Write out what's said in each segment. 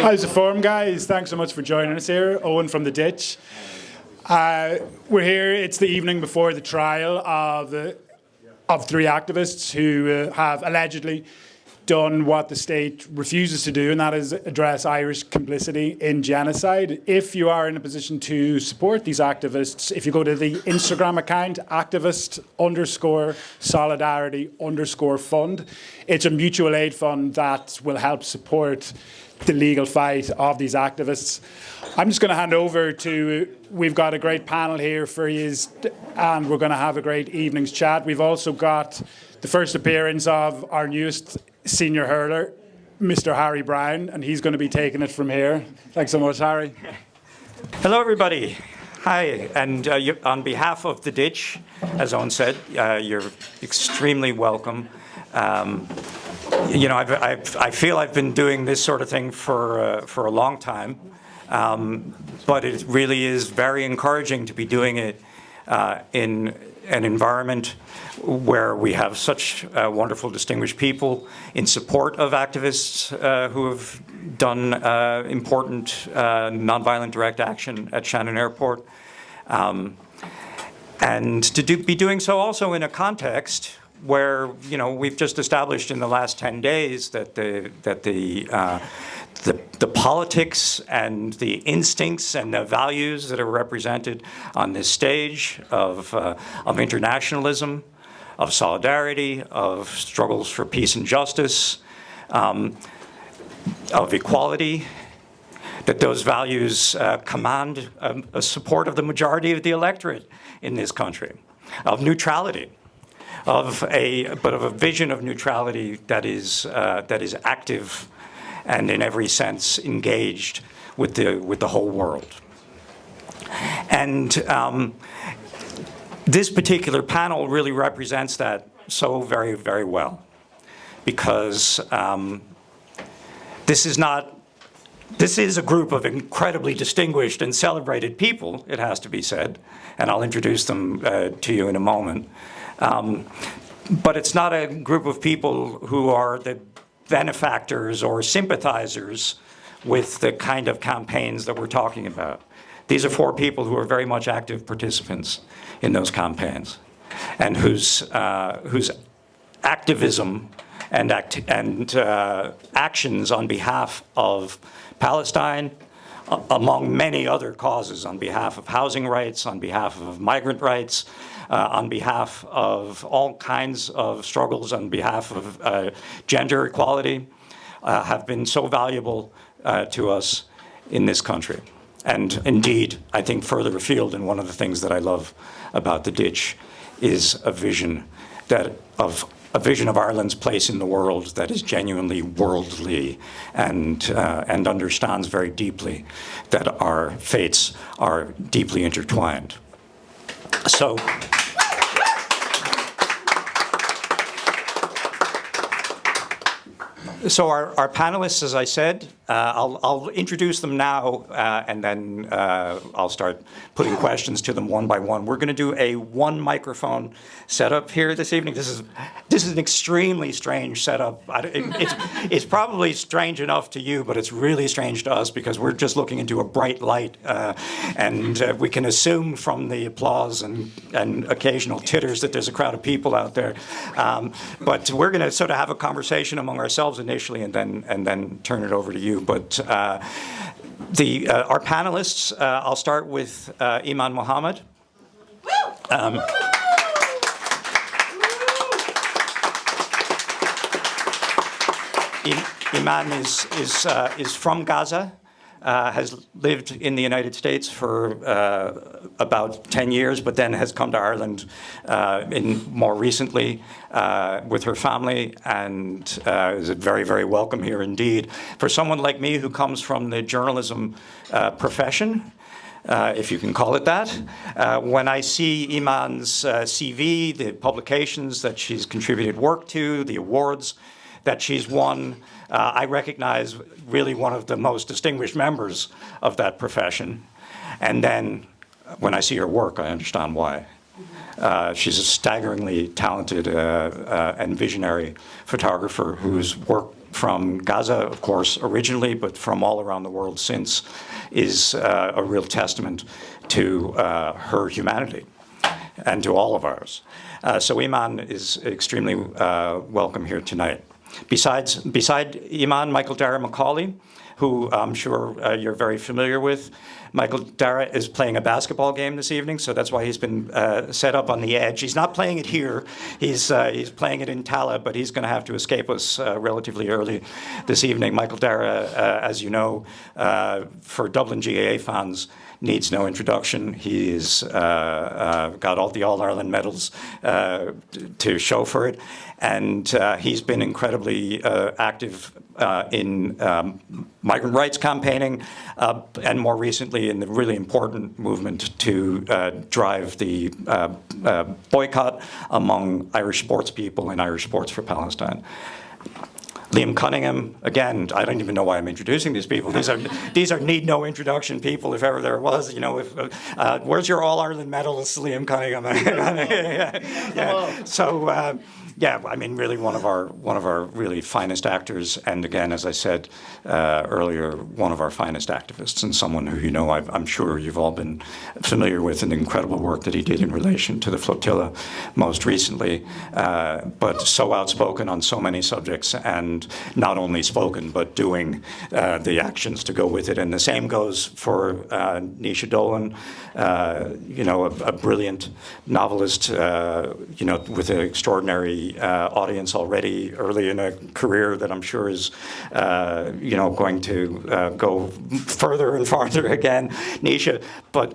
How's the form, guys? Thanks so much for joining us here. Owen from The Ditch. We're here, it's the evening before the trial of three activists who have allegedly done what the state refuses to do, and that is address Irish complicity in genocide. If you are in a position to support these activists, if you go to the Instagram account, activist_solidarity_fund, it's a mutual aid fund that will help support the legal fight of these activists. I'm just going to hand over to, we've got a great panel here for you, and we're going to have a great evening's chat. We've also got the first appearance of our newest senior hurler, Mr. Harry Brown, and he's going to be taking it from here. Thanks so much, Harry. Hello, everybody. Hi, and on behalf of The Ditch, as Owen said, you're extremely welcome. You know, I feel I've been doing this sort of thing for a long time, but it really is very encouraging to be doing it in an environment where we have such wonderful, distinguished people in support of activists who have done important nonviolent direct action at Shannon Airport, and to be doing so also in a context where, you know, we've just established in the last 10 days that the politics and the instincts and the values that are represented on this stage of internationalism, of solidarity, of struggles for peace and justice, of equality, that those values command a support of the majority of the electorate in this country, of neutrality, of a vision of neutrality that is active and in every sense engaged with the whole world. And this particular panel really represents that so very, very well, because this is a group of incredibly distinguished and celebrated people, it has to be said, and I'll introduce them to you in a moment. But it's not a group of people who are the benefactors or sympathizers with the kind of campaigns that we're talking about. These are four people who are very much active participants in those campaigns, and whose activism and actions on behalf of Palestine, among many other causes, on behalf of housing rights, on behalf of migrant rights, on behalf of all kinds of struggles, on behalf of gender equality, have been so valuable to us in this country. And indeed, I think further afield, and one of the things that I love about The Ditch is a vision of Ireland's place in the world that is genuinely worldly and understands very deeply that our fates are deeply intertwined. So our panelists, as I said, I'll introduce them now, and then I'll start putting questions to them one by one. We're going to do a one microphone setup here this evening. This is an extremely strange setup. It's probably strange enough to you, but it's really strange to us because we're just looking into a bright light, and we can assume from the applause and occasional titters that there's a crowd of people out there. But we're going to sort of have a conversation among ourselves initially, and then turn it over to you. But our panelists, I'll start with Eman Mohammed. Eman is from Gaza, has lived in the United States for about 10 years, but then has come to Ireland more recently with her family, and is very, very welcome here indeed. For someone like me who comes from the journalism profession, if you can call it that, when I see Eman's CV, the publications that she's contributed work to, the awards that she's won, I recognize really one of the most distinguished members of that profession. And then when I see her work, I understand why. She's a staggeringly talented and visionary photographer whose work from Gaza, of course, originally, but from all around the world since, is a real testament to her humanity and to all of ours. So Eman is extremely welcome here tonight. Beside Eman, Michael Darragh McAuley, who I'm sure you're very familiar with. Michael Darragh is playing a basketball game this evening, so that's why he's been set up on the edge. He's not playing it here. He's playing it in Tala, but he's going to have to escape us relatively early this evening. Michael Darragh, as you know, for Dublin GAA fans, needs no introduction. He's got all the All-Ireland medals to show for it. And he's been incredibly active in migrant rights campaigning, and more recently in the really important movement to drive the boycott among Irish sports people and Irish Sports for Palestine. Liam Cunningham, again, I don't even know why I'm introducing these people. These are need no introduction people, if ever there was. You know, where's your All-Ireland medalist, Liam Cunningham? Yeah. So. Yeah, I mean, really one of our really finest actors, and again, as I said earlier, one of our finest activists, and someone who, you know, I'm sure you've all been familiar with, and the incredible work that he did in relation to the flotilla most recently, but so outspoken on so many subjects, and not only spoken, but doing the actions to go with it. And the same goes for Naoise Dolan, you know, a brilliant novelist, you know, with an extraordinary audience already early in a career that I'm sure is, you know, going to go further and farther again. Naoise, but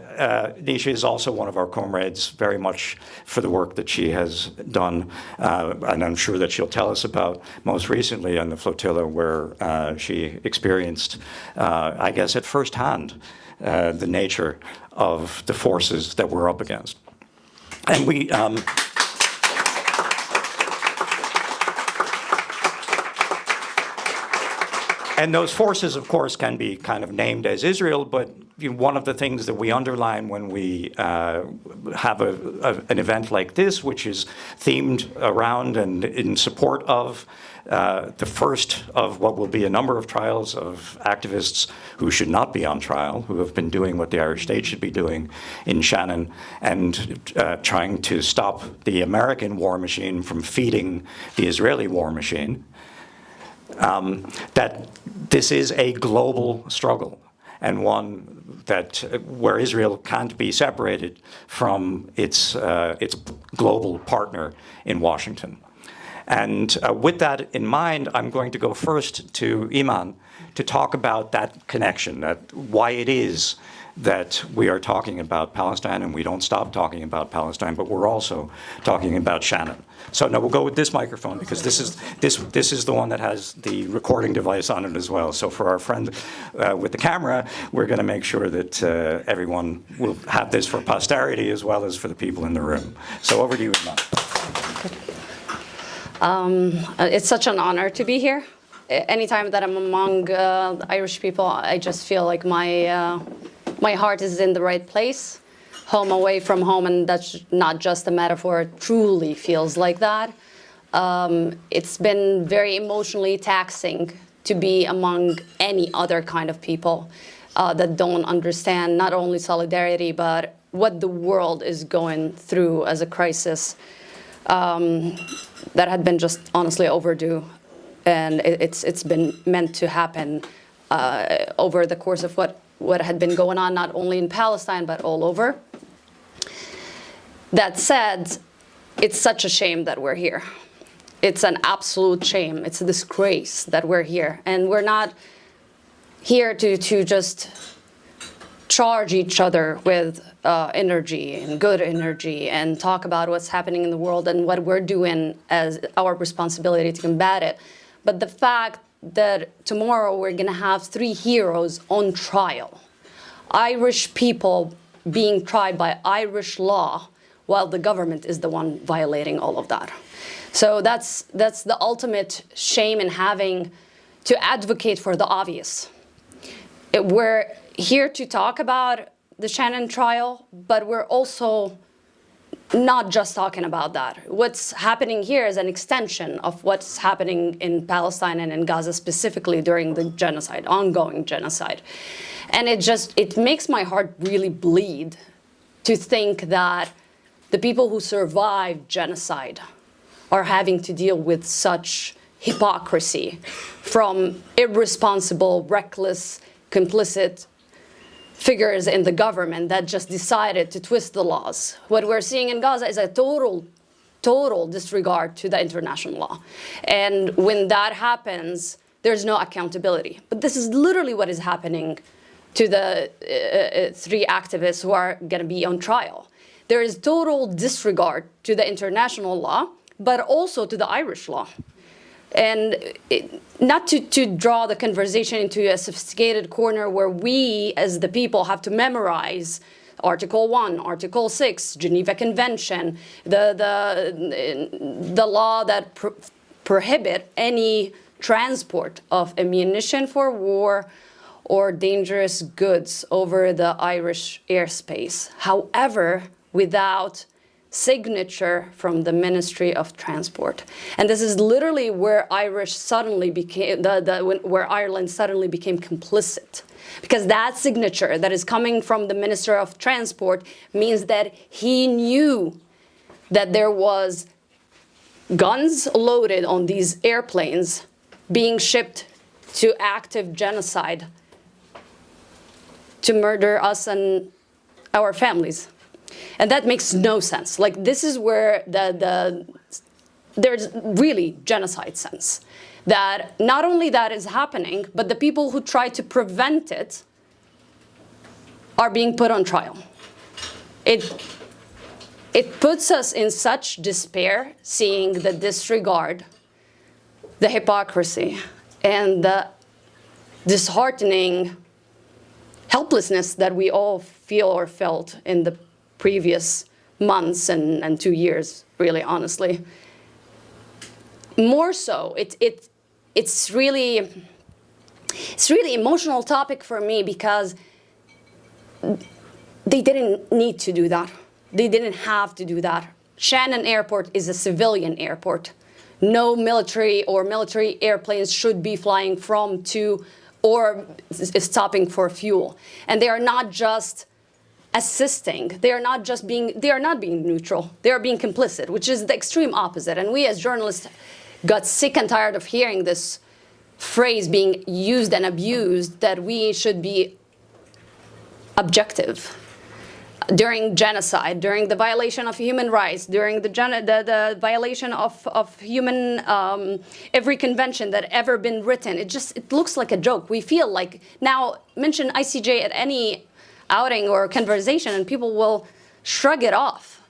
Naoise is also one of our comrades, very much for the work that she has done, and I'm sure that she'll tell us about most recently on the flotilla, where she experienced, I guess, at first hand, the nature of the forces that we're up against. And we. And those forces, of course, can be kind of named as Israel, but one of the things that we underline when we have an event like this, which is themed around and in support of the first of what will be a number of trials of activists who should not be on trial, who have been doing what the Irish state should be doing in Shannon, and trying to stop the American war machine from feeding the Israeli war machine. That this is a global struggle, and one that where Israel can't be separated from its global partner in Washington. And with that in mind, I'm going to go first to Eman to talk about that connection, that why it is that we are talking about Palestine, and we don't stop talking about Palestine, but we're also talking about Shannon. So now we'll go with this microphone, because this is the one that has the recording device on it as well. So for our friend with the camera, we're going to make sure that everyone will have this for posterity as well as for the people in the room. So over to you, Eman. It's such an honor to be here. Anytime that I'm among Irish people, I just feel like my heart is in the right place. Home away from home, and that's not just a metaphor, it truly feels like that. It's been very emotionally taxing to be among any other kind of people that don't understand not only solidarity, but what the world is going through as a crisis that had been just honestly overdue. And it's been meant to happen over the course of what had been going on, not only in Palestine, but all over. That said, it's such a shame that we're here. It's an absolute shame. It's a disgrace that we're here. And we're not here to just charge each other with energy and good energy and talk about what's happening in the world and what we're doing as our responsibility to combat it. But the fact that tomorrow we're going to have 3 heroes on trial, Irish people being tried by Irish law, while the government is the one violating all of that. So that's the ultimate shame in having to advocate for the obvious. We're here to talk about the Shannon trial, but we're also not just talking about that. What's happening here is an extension of what's happening in Palestine and in Gaza specifically during the genocide, ongoing genocide. And it makes my heart really bleed to think that the people who survived genocide are having to deal with such hypocrisy from irresponsible, reckless, complicit figures in the government that just decided to twist the laws. What we're seeing in Gaza is a total disregard to the international law. And when that happens, there's no accountability. But this is literally what is happening to the 3 activists who are going to be on trial. There is total disregard to the international law, but also to the Irish law. And not to draw the conversation into a sophisticated corner where we, as the people, have to memorize Article 1, Article 6, Geneva Convention, the law that prohibit any transport of ammunition for war or dangerous goods over the Irish airspace. However, without signature from the Ministry of Transport. And this is literally where Ireland suddenly became complicit. Because that signature that is coming from the Minister of Transport means that he knew that there was guns loaded on these airplanes being shipped to active genocide to murder us and our families. And that makes no sense. Like, this is where there's really genocide sense. That not only that is happening, but the people who try to prevent it are being put on trial. It puts us in such despair seeing the disregard, the hypocrisy, and the disheartening helplessness that we all feel or felt in the previous months and 2 years, really, honestly. More so, it's really emotional topic for me because they didn't need to do that. They didn't have to do that. Shannon Airport is a civilian airport. No military or military airplanes should be flying from to or stopping for fuel. And they are not just assisting. They are not being neutral. They are being complicit, which is the extreme opposite. And we as journalists got sick and tired of hearing this phrase being used and abused, that we should be objective during genocide, during the violation of human rights, during the violation of human every convention that ever been written. It looks like a joke. We feel like now mention ICJ at any outing or conversation and people will shrug it off.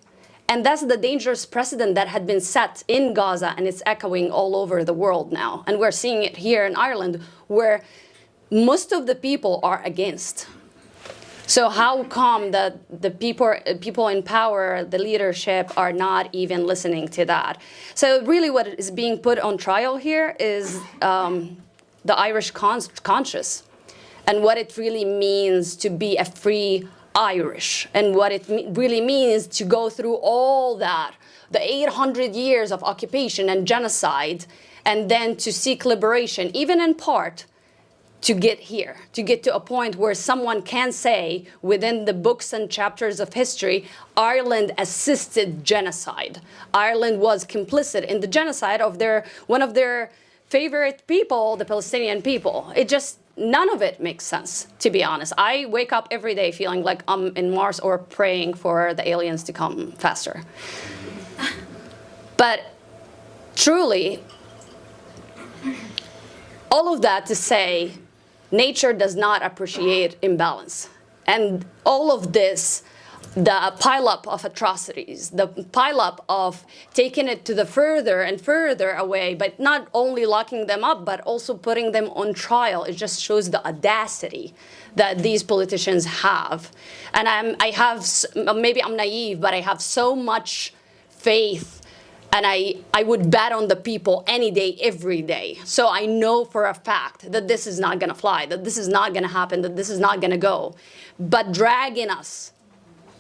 And that's the dangerous precedent that had been set in Gaza, and it's echoing all over the world now. And we're seeing it here in Ireland, where most of the people are against. So how come that the people in power, the leadership, are not even listening to that? So really what is being put on trial here is the Irish conscience, and what it really means to be a free Irish, and what it really means to go through all that, the 800 years of occupation and genocide, and then to seek liberation, even in part, to get here, to get to a point where someone can say within the books and chapters of history, Ireland assisted genocide. Ireland was complicit in the genocide of one of their favorite people, the Palestinian people. None of it makes sense, to be honest. I wake up every day feeling like I'm in Mars or praying for the aliens to come faster. But truly, all of that to say, nature does not appreciate imbalance. And all of this, the pileup of atrocities, the pileup of taking it to the further and further away, but not only locking them up, but also putting them on trial. It just shows the audacity that these politicians have. And maybe I'm naive, but I have so much faith, and I would bet on the people any day, every day. So I know for a fact that this is not gonna fly, that this is not gonna happen, that this is not gonna go. But dragging us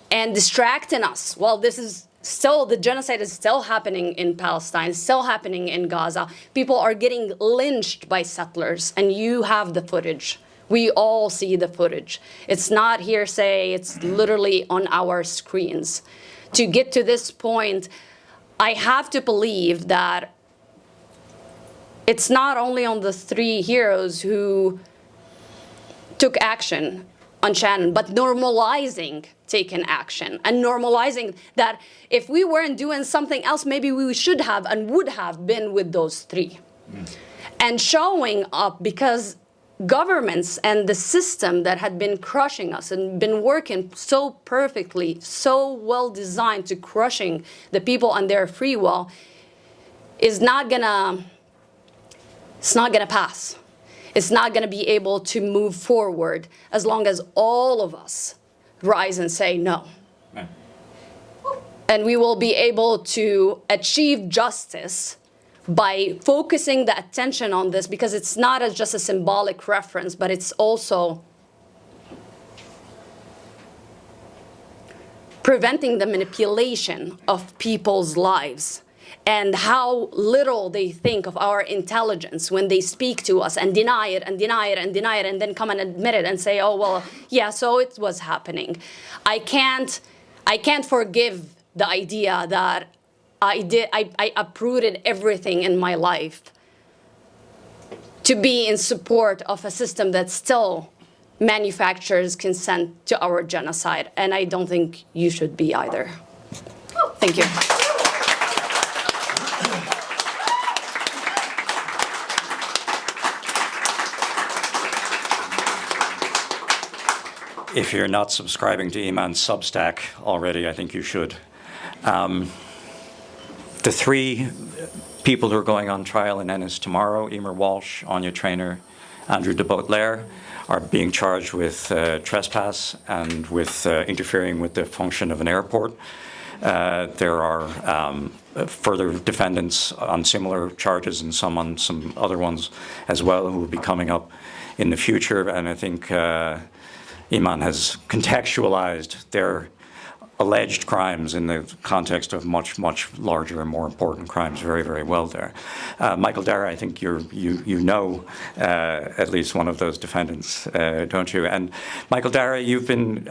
and distracting us while this is still, the genocide is still happening in Palestine, still happening in Gaza. People are getting lynched by settlers, and you have the footage. We all see the footage. It's not hearsay, it's literally on our screens. To get to this point, I have to believe that it's not only on the 3 heroes who took action on Shannon, but normalizing taking action and normalizing that if we weren't doing something else, maybe we should have and would have been with those 3. And showing up, because governments and the system that had been crushing us and been working so perfectly, so well designed to crushing the people and their free will is not gonna, it's not gonna pass. It's not gonna be able to move forward as long as all of us rise and say no. Right. And we will be able to achieve justice by focusing the attention on this, because it's not as just a symbolic reference, but it's also preventing the manipulation of people's lives and how little they think of our intelligence when they speak to us and deny it and deny it and deny it and then come and admit it and say, oh, well, yeah, so it was happening. I can't forgive the idea that I uprooted everything in my life to be in support of a system that still manufactures consent to our genocide. And I don't think you should be either. Thank you. If you're not subscribing to Eman's Substack already, I think you should. The 3 people who are going on trial in Ennis tomorrow, Emer Walsh, Anya Traynor, Andrew de Boetelaere, are being charged with trespass and with interfering with the function of an airport. There are further defendants on similar charges and some on some other ones as well who will be coming up in the future. And I think Eman has contextualized their alleged crimes in the context of much, much larger and more important crimes very, very well there. Michael Darragh, I think you know at least one of those defendants, don't you? And Michael Darragh, you've been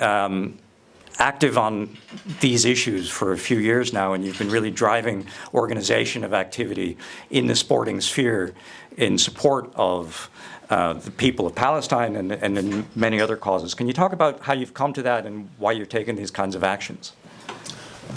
active on these issues for a few years now, and you've been really driving organization of activity in the sporting sphere in support of the people of Palestine and in many other causes. Can you talk about how you've come to that and why you're taking these kinds of actions?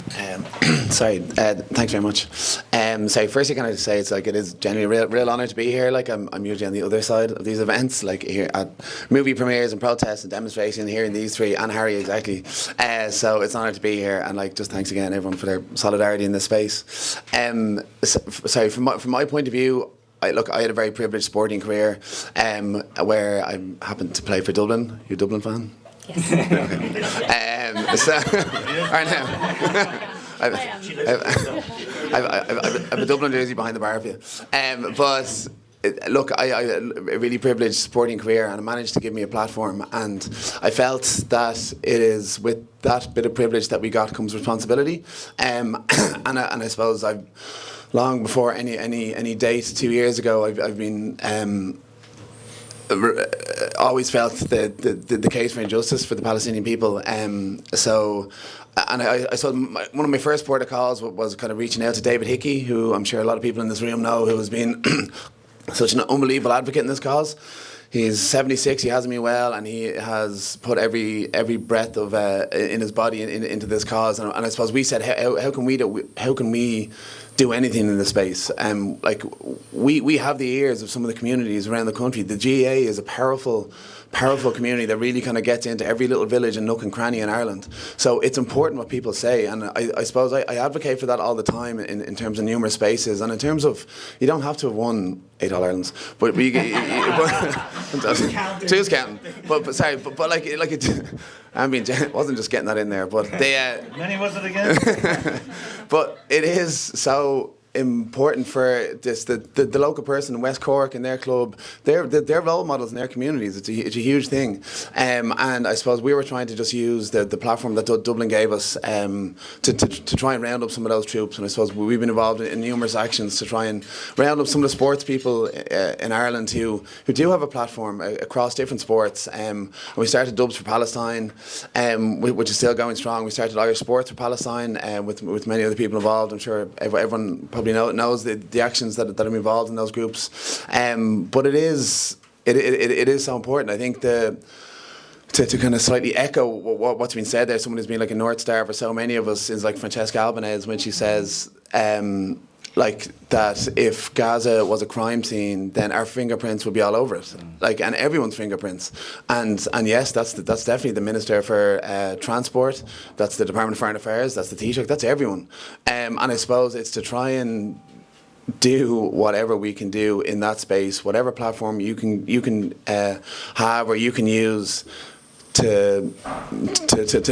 Thanks very much. Firstly, can I just say it is genuinely a real honour to be here. Like I'm usually on the other side of these events, like here at movie premieres and protests and demonstrations, hearing these 3 and Harry exactly. So it's an honour to be here, and just thanks again everyone for their solidarity in this space. From my point of view, I had a very privileged sporting career where I happened to play for Dublin. You a Dublin fan? Yes. Right now, I have a Dublin jersey behind the bar for you. I had a really privileged sporting career, and it managed to give me a platform. And I felt that it is with that bit of privilege that we got comes responsibility. And I suppose I've long before any date 2 years ago, I've been always felt the case for injustice for the Palestinian people. I saw one of my first port of calls was kind of reaching out to David Hickey, who I'm sure a lot of people in this room know, who has been such an unbelievable advocate in this cause. He's 76. He hasn't been well, and he has put every breath of in his body into this cause. And I suppose we said, how can we do anything in this space? We have the ears of some of the communities around the country. The GAA is a powerful community that really kind of gets into every little village and nook and cranny in Ireland. So it's important what people say, and I suppose I advocate for that all the time in terms of numerous spaces, and in terms of you don't have to have won 8 All-Irelands, but you just counting. But like it. I mean, it wasn't just getting that in there, but they. Many was it again? But it is so important for this the local person in West Cork and their club. They're role models in their communities. It's a huge thing, and I suppose we were trying to just use the platform that Dublin gave us to try and round up some of those troops. And I suppose we've been involved in numerous actions to try and round up some of the sports people in Ireland who do have a platform across different sports. And we started Dubs for Palestine, which is still going strong. We started Irish Sports for Palestine with many other people involved. I'm sure everyone probably knows the actions that are involved in those groups. But it is so important. I think to kind of slightly echo what's been said there, someone who's been like a North Star for so many of us is like Francesca Albanese when she says like that if Gaza was a crime scene, then our fingerprints would be all over it, like, and everyone's fingerprints. And yes, that's definitely the Minister for Transport, that's the Department of Foreign Affairs, that's the Taoiseach, that's everyone. And I suppose it's to try and do whatever we can do in that space, whatever platform you can have or you can use to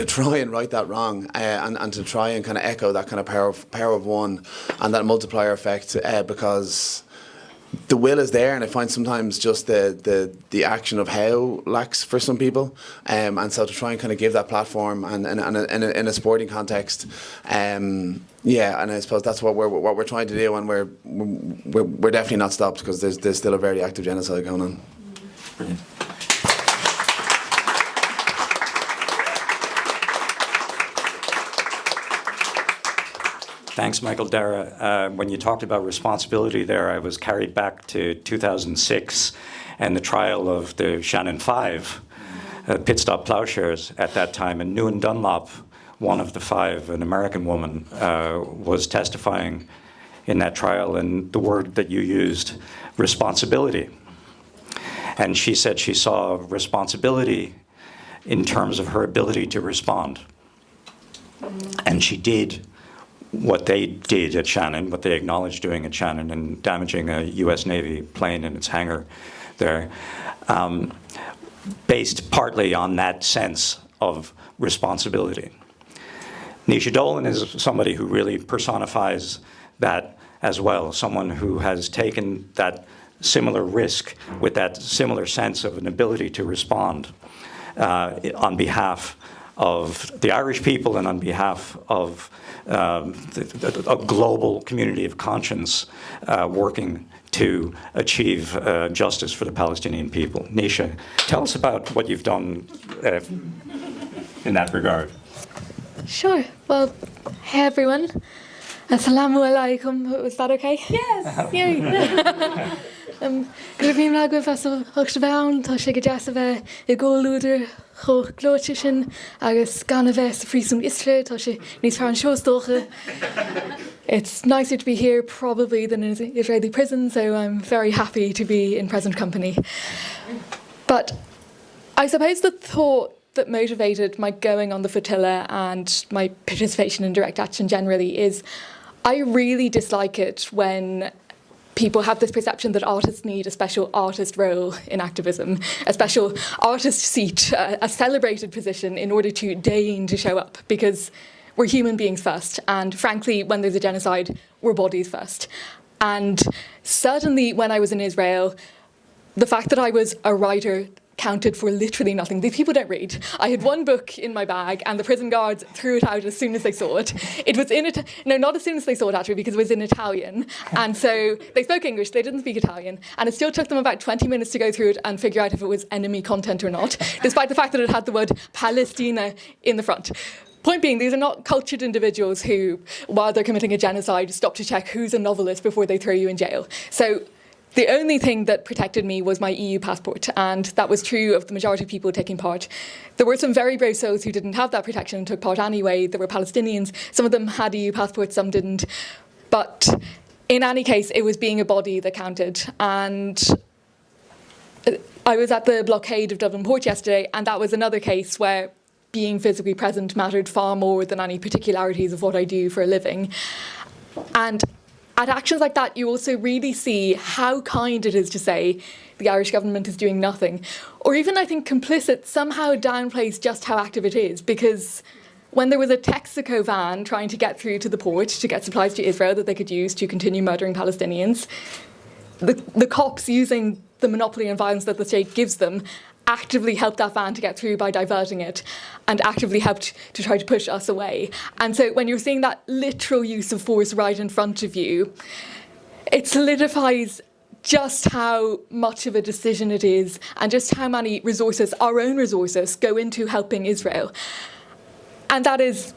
try and right that wrong, and to try and kind of echo that kind of power of one and that multiplier effect, because the will is there, and I find sometimes just the action of how lacks for some people, and so to try and kind of give that platform and in a sporting context, yeah, and I suppose that's what we're trying to do, and we're definitely not stopped because there's still a very active genocide going on. Brilliant. Thanks, Michael. Darragh, when you talked about responsibility there, I was carried back to 2006 and the trial of the Shannon Five, pit stop plowshares at that time. And Newen Dunlop, one of the five, an American woman, was testifying in that trial. And the word that you used, responsibility. And she said she saw responsibility in terms of her ability to respond. And she did what they did at Shannon, what they acknowledged doing at Shannon, and damaging a US Navy plane in its hangar there, based partly on that sense of responsibility. Naoise Dolan is somebody who really personifies that as well, someone who has taken that similar risk with that similar sense of an ability to respond on behalf of the Irish people and on behalf of a global community of conscience working to achieve justice for the Palestinian people. Naoise, tell us about what you've done in that regard. Sure. Well, hey everyone. Assalamu alaikum. Was that okay? Yes. Yay. Good evening, Lagos. Also, Hochstabdown. Toshe Gajasave. Igoluder. Glotischen. Agus Ganaves. Freesum Istre. Toshe Nisfaran Showstoche. It's nicer to be here probably than in an Israeli prison, so I'm very happy to be in present company. But I suppose the thought that motivated my going on the flotilla and my participation in direct action generally is I really dislike it when people have this perception that artists need a special artist role in activism, a special artist seat, a celebrated position in order to deign to show up, because we're human beings first, and frankly, when there's a genocide, we're bodies first. And certainly when I was in Israel, the fact that I was a writer counted for literally nothing. These people don't read. I had one book in my bag and the prison guards threw it out as soon as they saw it. It was in no, not as soon as they saw it actually, because it was in Italian. And so they spoke English, they didn't speak Italian. And it still took them about 20 minutes to go through it and figure out if it was enemy content or not, despite the fact that it had the word Palestina in the front. Point being, these are not cultured individuals who, while they're committing a genocide, stop to check who's a novelist before they throw you in jail. So the only thing that protected me was my EU passport, and that was true of the majority of people taking part. There were some very brave souls who didn't have that protection and took part anyway. There were Palestinians. Some of them had EU passports, some didn't. But in any case, it was being a body that counted. And I was at the blockade of Dublin Port yesterday, and that was another case where being physically present mattered far more than any particularities of what I do for a living. And at actions like that, you also really see how kind it is to say the Irish government is doing nothing. Or even, I think, complicit somehow downplays just how active it is, because when there was a Texaco van trying to get through to the port to get supplies to Israel that they could use to continue murdering Palestinians, the cops, using the monopoly and violence that the state gives them, actively helped that van to get through by diverting it and actively helped to try to push us away. And so when you're seeing that literal use of force right in front of you, it solidifies just how much of a decision it is and just how many resources, our own resources, go into helping Israel. And that is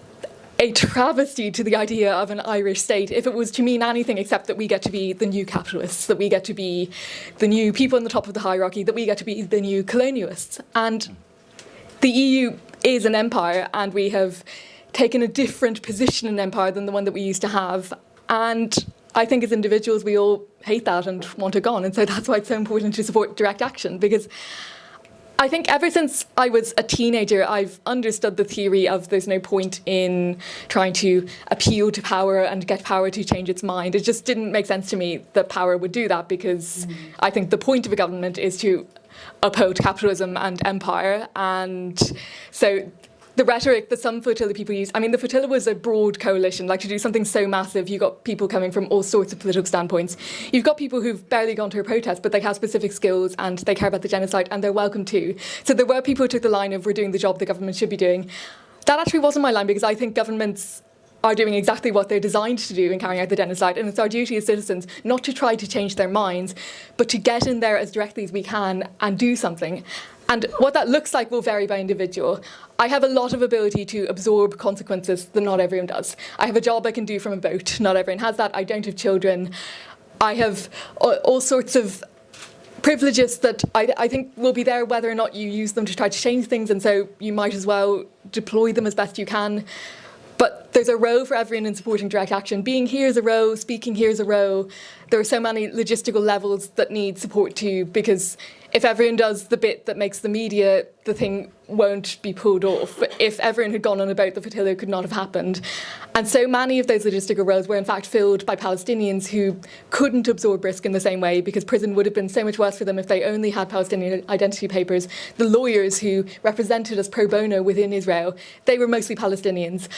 a travesty to the idea of an Irish state if it was to mean anything except that we get to be the new capitalists, that we get to be the new people on the top of the hierarchy, that we get to be the new colonialists. And the EU is an empire, and we have taken a different position in empire than the one that we used to have. And I think as individuals, we all hate that and want it gone. And so that's why it's so important to support direct action, because I think ever since I was a teenager, I've understood the theory of there's no point in trying to appeal to power and get power to change its mind. It just didn't make sense to me that power would do that, because I think the point of a government is to uphold capitalism and empire. And so the rhetoric that some flotilla people use, I mean, the flotilla was a broad coalition, like to do something so massive, you got people coming from all sorts of political standpoints. You've got people who've barely gone to a protest, but they have specific skills and they care about the genocide and they're welcome too. So there were people who took the line of, we're doing the job the government should be doing. That actually wasn't my line, because I think governments are doing exactly what they're designed to do in carrying out the genocide, and it's our duty as citizens not to try to change their minds, but to get in there as directly as we can and do something. And what that looks like will vary by individual. I have a lot of ability to absorb consequences that not everyone does. I have a job I can do from a boat. Not everyone has that. I don't have children. I have all sorts of privileges that I think will be there whether or not you use them to try to change things, and so you might as well deploy them as best you can. But there's a row for everyone in supporting direct action. Being here is a row, speaking here is a row. There are so many logistical levels that need support too, because if everyone does the bit that makes the media, the thing won't be pulled off. If everyone had gone on a boat, the flotilla could not have happened. And so many of those logistical roles were in fact filled by Palestinians who couldn't absorb risk in the same way, because prison would have been so much worse for them if they only had Palestinian identity papers. The lawyers who represented us pro bono within Israel, they were mostly Palestinians.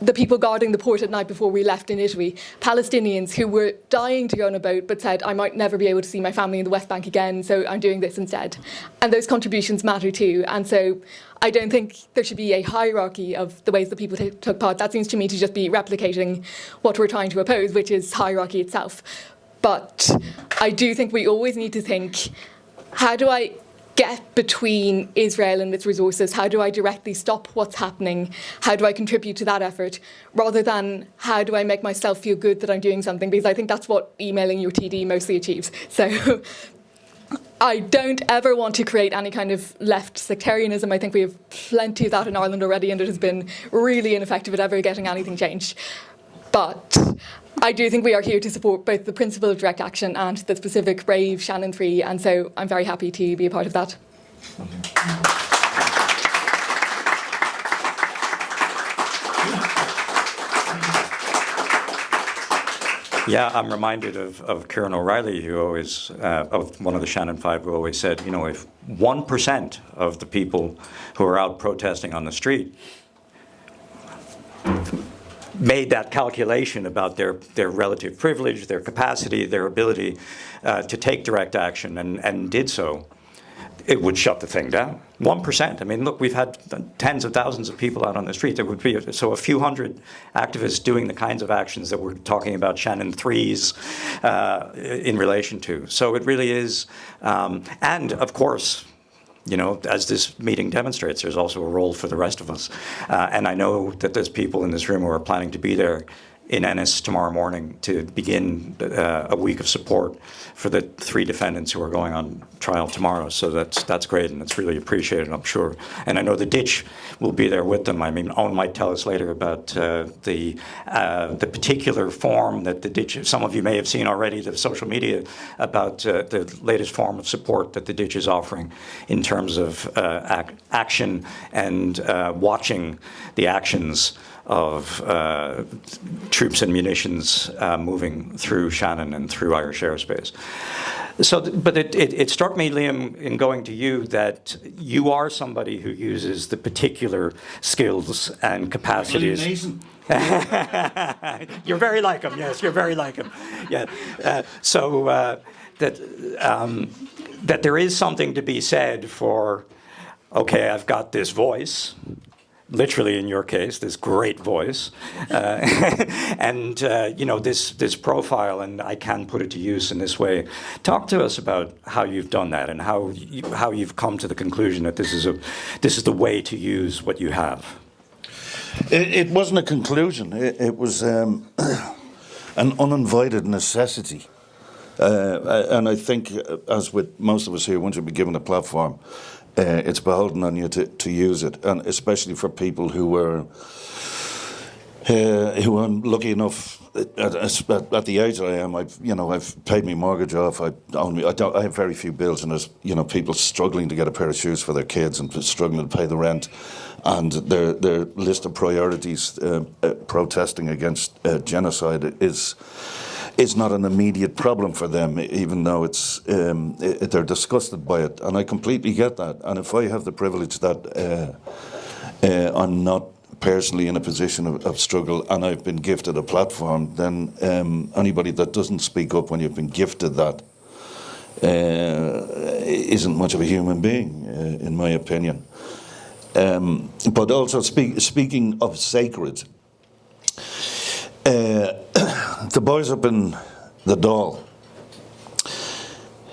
The people guarding the port at night before we left in Italy, Palestinians who were dying to go on a boat but said, I might never be able to see my family in the West Bank again, so I'm doing this instead. And those contributions matter too. And so I don't think there should be a hierarchy of the ways that people took part. That seems to me to just be replicating what we're trying to oppose, which is hierarchy itself. But I do think we always need to think, how do I get between Israel and its resources? How do I directly stop what's happening? How do I contribute to that effort? Rather than how do I make myself feel good that I'm doing something? Because I think that's what emailing your TD mostly achieves. So I don't ever want to create any kind of left sectarianism. I think we have plenty of that in Ireland already, and it has been really ineffective at ever getting anything changed. But I do think we are here to support both the principle of direct action and the specific brave Shannon Three, and so I'm very happy to be a part of that. Yeah, I'm reminded of Kieran O'Reilly, who always, of one of the Shannon Five, who always said, you know, if 1% of the people who are out protesting on the street made that calculation about their relative privilege, their capacity, their ability to take direct action, and did so, it would shut the thing down. 1%. I mean, look, we've had tens of thousands of people out on the street. There would be so a few hundred activists doing the kinds of actions that we're talking about Shannon Threes in relation to. So it really is, and of course, you know, as this meeting demonstrates, there's also a role for the rest of us. And I know that there's people in this room who are planning to be there in Ennis tomorrow morning to begin a week of support for the 3 defendants who are going on trial tomorrow. So that's great, and it's really appreciated, I'm sure. And I know the Ditch will be there with them. I mean, Owen might tell us later about the particular form that the Ditch, some of you may have seen already, the social media, about the latest form of support that the Ditch is offering in terms of action and watching the actions of troops and munitions moving through Shannon and through Irish airspace. So, but it struck me, Liam, in going to you, that you are somebody who uses the particular skills and capacities. You're very like him. Yes, you're very like him. Yeah. That there is something to be said for, okay, I've got this voice, literally in your case, this great voice, and this profile, and I can put it to use in this way. Talk to us about how you've done that and how you've come to the conclusion that this is the way to use what you have. It wasn't a conclusion. It was an uninvited necessity. And I think, as with most of us here, once you've been given a platform, it's beholden on you to use it, and especially for people who are lucky enough at the age that I am. I've paid my mortgage off. I have very few bills, and there's people struggling to get a pair of shoes for their kids and struggling to pay the rent, and their list of priorities, protesting against genocide is not an immediate problem for them, even though they're disgusted by it, and I completely get that. And if I have the privilege that I'm not personally in a position of struggle, and I've been gifted a platform, then anybody that doesn't speak up when you've been gifted that isn't much of a human being, in my opinion. But also, speaking of sacred, the boys up in the Doyle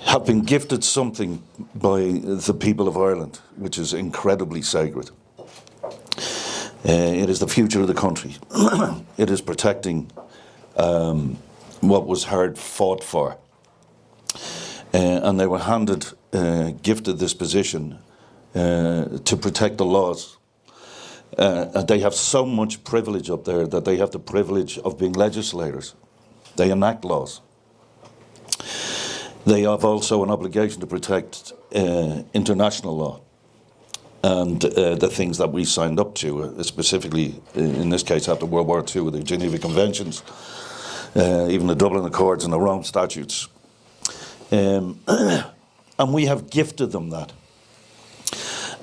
have been gifted something by the people of Ireland, which is incredibly sacred. It is the future of the country. It is protecting what was hard fought for. And they were gifted this position to protect the laws. And they have so much privilege up there that they have the privilege of being legislators. They enact laws. They have also an obligation to protect international law and the things that we signed up to, specifically in this case after World War II, the Geneva Conventions, even the Dublin Accords and the Rome Statutes. And we have gifted them that.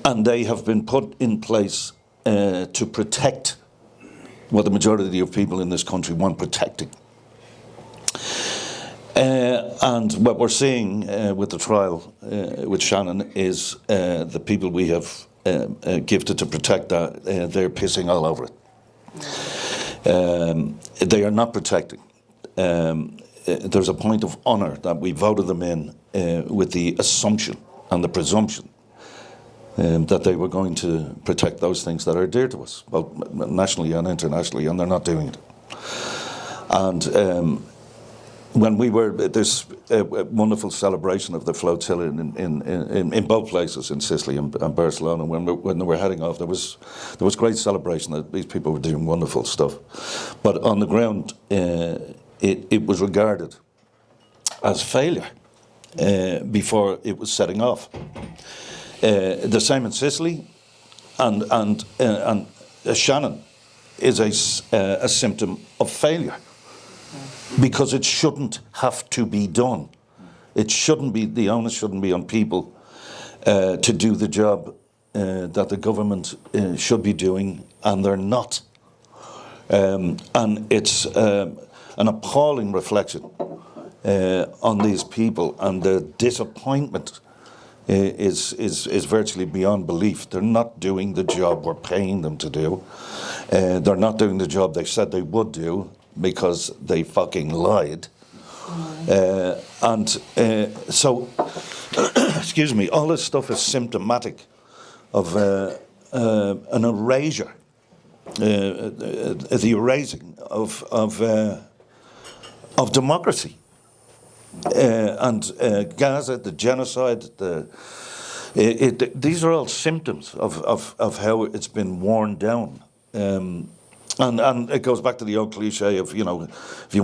And they have been put in place to protect what the majority of people in this country want protecting. And what we're seeing with the trial with Shannon is the people we have gifted to protect that, they're pissing all over it. They are not protecting. There's a point of honour that we voted them in with the assumption and the presumption that they were going to protect those things that are dear to us, both nationally and internationally, and they're not doing it. And when we were, there's a wonderful celebration of the flotilla in both places, in Sicily and Barcelona. When they were heading off, there was great celebration that these people were doing wonderful stuff. But on the ground, it was regarded as failure before it was setting off. The same in Sicily, and Shannon is a symptom of failure, because it shouldn't have to be done. It shouldn't be, the onus shouldn't be on people to do the job that the government should be doing, and they're not. And it's an appalling reflection on these people, and the disappointment is virtually beyond belief. They're not doing the job we're paying them to do. They're not doing the job they said they would do, because they fucking lied. So, excuse me, all this stuff is symptomatic of an erasure, the erasing of democracy. And Gaza, the genocide, these are all symptoms of how it's been worn down. And it goes back to the old cliche of, if you want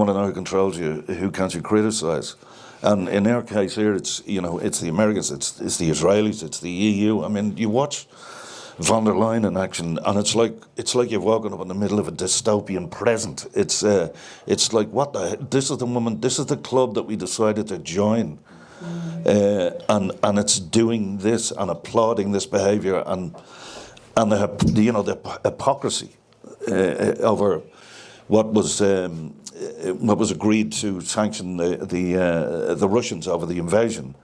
to know who controls you, who can't you criticise? And in our case here, it's the Americans, it's the Israelis, it's the EU. I mean, you watch von der Leyen in action, and it's like you're walking up in the middle of a dystopian present. It's like, what the? This is the woman. This is the club that we decided to join, and it's doing this and applauding this behaviour and the hypocrisy over what was agreed to sanction the Russians over the invasion.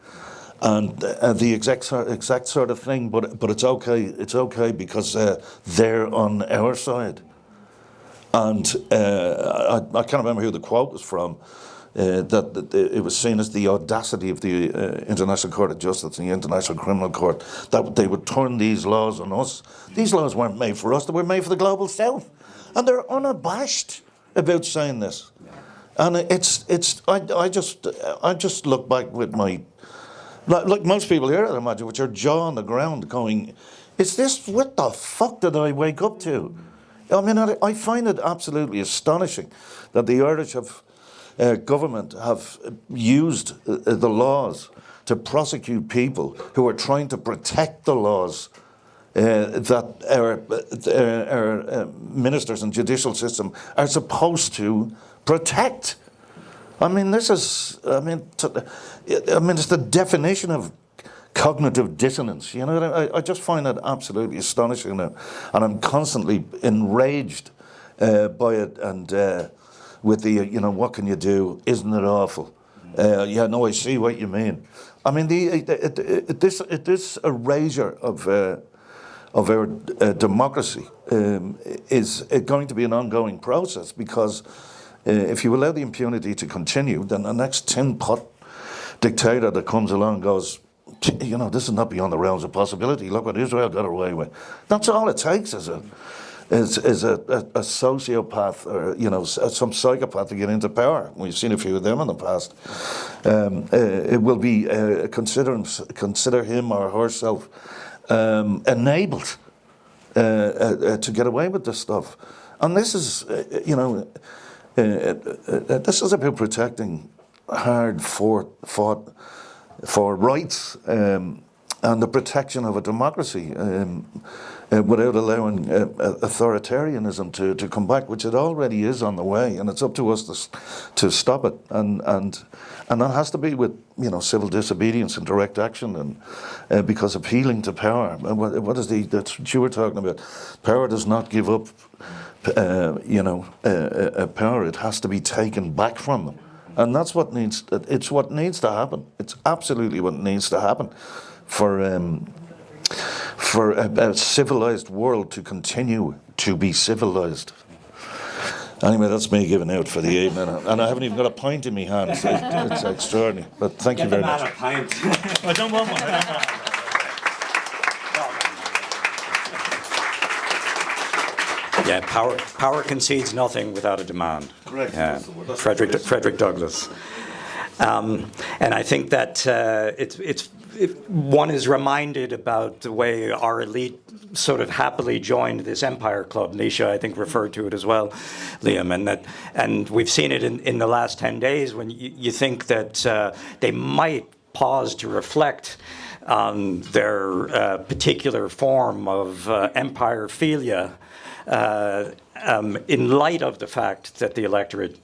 And the exact sort of thing, but it's okay. It's okay because they're on our side. And I can't remember who the quote was from. That it was seen as the audacity of the International Court of Justice and the International Criminal Court that they would turn these laws on us. These laws weren't made for us; they were made for the global south, and they're unabashed about saying this. And I just look back with my. Like most people here, I imagine, with your jaw on the ground going, is this, what the fuck did I wake up to? I mean, I find it absolutely astonishing that the Irish government have used the laws to prosecute people who are trying to protect the laws that our ministers and judicial system are supposed to protect. I mean, it's the definition of cognitive dissonance. You know, I just find that absolutely astonishing, and I'm constantly enraged by it. And with the, what can you do? Isn't it awful? Yeah, no, I see what you mean. I mean, this erasure of our democracy is going to be an ongoing process because. If you allow the impunity to continue, then the next tin pot dictator that comes along goes, this is not beyond the realms of possibility. Look what Israel got away with. That's all it takes is a sociopath or some psychopath to get into power. We've seen a few of them in the past. It will be consider him or herself enabled to get away with this stuff, and this is this is about protecting hard fought for rights and the protection of a democracy without allowing authoritarianism to come back, which it already is on the way, and it's up to us to stop it. And that has to be with civil disobedience and direct action, and because appealing to power. What is that's what you were talking about? Power does not give up. Power, it has to be taken back from them, and that's what needs. It's what needs to happen. It's absolutely what needs to happen for a civilized world to continue to be civilized. Anyway, that's me giving out for the evening, and I haven't even got a pint in my hand. It's extraordinary. But thank you very much. A pint. I don't want one. Yeah, power concedes nothing without a demand. Correct. Yeah. Frederick Douglass. And I think that one is reminded about the way our elite sort of happily joined this empire club. Naoise, I think, referred to it as well, Liam, and we've seen it in the last 10 days when you think that they might pause to reflect on their particular form of empire-philia. In light of the fact that the electorate,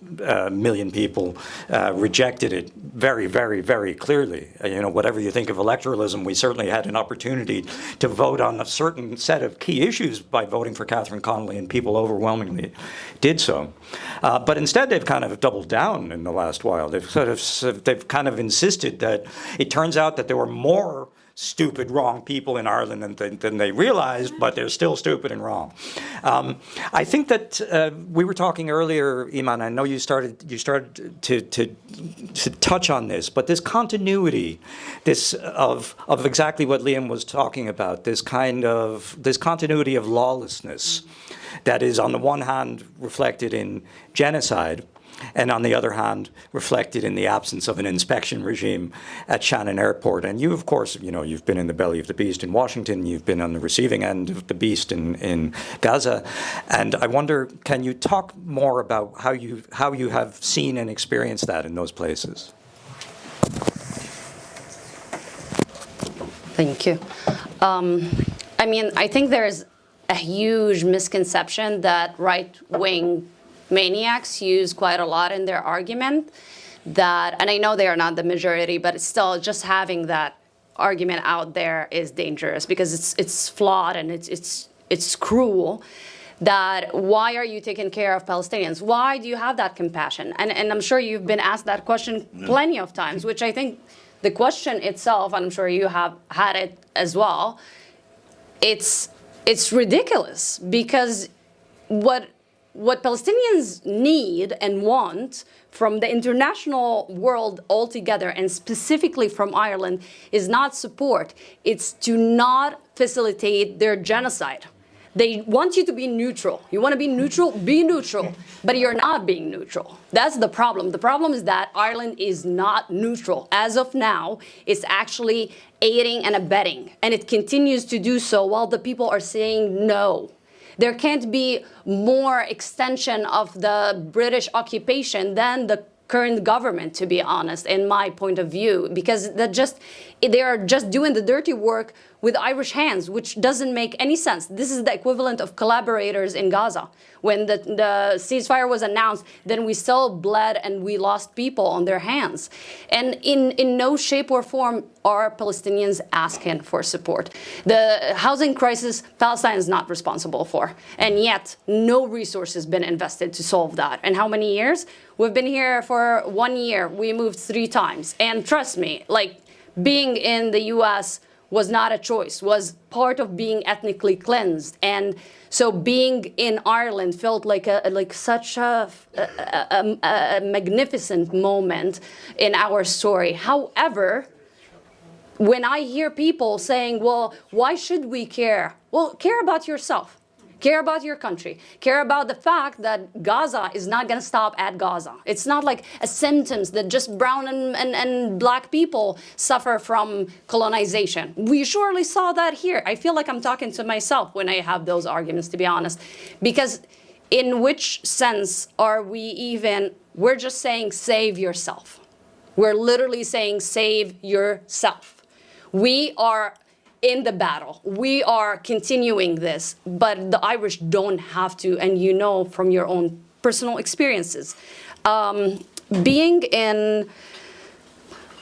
million people, rejected it very, very, very clearly. Whatever you think of electoralism, we certainly had an opportunity to vote on a certain set of key issues by voting for Catherine Connolly, and people overwhelmingly did so. But instead, they've kind of doubled down in the last while. They've kind of insisted that it turns out that there were more stupid, wrong people in Ireland than they realized, but they're still stupid and wrong. I think that we were talking earlier, Eman. I know you started to touch on this, but this continuity, of exactly what Liam was talking about, this continuity of lawlessness, that is on the one hand reflected in genocide, and on the other hand, reflected in the absence of an inspection regime at Shannon Airport. And you, of course, you've been in the belly of the beast in Washington, you've been on the receiving end of the beast in Gaza. And I wonder, can you talk more about how you have seen and experienced that in those places? Thank you. I mean, I think there's a huge misconception that right-wing maniacs use quite a lot in their argument. And I know they are not the majority, but it's still just having that argument out there is dangerous because it's flawed and it's cruel. That why are you taking care of Palestinians? Why do you have that compassion? And I'm sure you've been asked that question plenty of times, which I think the question itself, and I'm sure you have had it as well, it's ridiculous because what Palestinians need and want from the international world altogether, and specifically from Ireland, is not support. It's to not facilitate their genocide. They want you to be neutral. You want to be neutral? Be neutral. But you're not being neutral. That's the problem. The problem is that Ireland is not neutral. As of now, it's actually aiding and abetting. And it continues to do so while the people are saying no. There can't be more extension of the British occupation than the current government, to be honest, in my point of view, because they are just doing the dirty work with Irish hands, which doesn't make any sense. This is the equivalent of collaborators in Gaza. When the ceasefire was announced, then we still bled and we lost people on their hands. And in no shape or form are Palestinians asking for support. The housing crisis, Palestine is not responsible for. And yet, no resource has been invested to solve that. And how many years? We've been here for 1 year. We moved 3 times. And trust me, like, being in the U.S. was not a choice, was part of being ethnically cleansed. And so being in Ireland felt like such a magnificent moment in our story. However, when I hear people saying, well, why should we care? Well, care about yourself. Care about your country. Care about the fact that Gaza is not going to stop at Gaza. It's not like a sentence that just brown and black people suffer from colonization. We surely saw that here. I feel like I'm talking to myself when I have those arguments, to be honest. Because in which sense are we even, we're just saying save yourself. We're literally saying save yourself. We are in the battle. We are continuing this, but the Irish don't have to, and you know from your own personal experiences. Being in,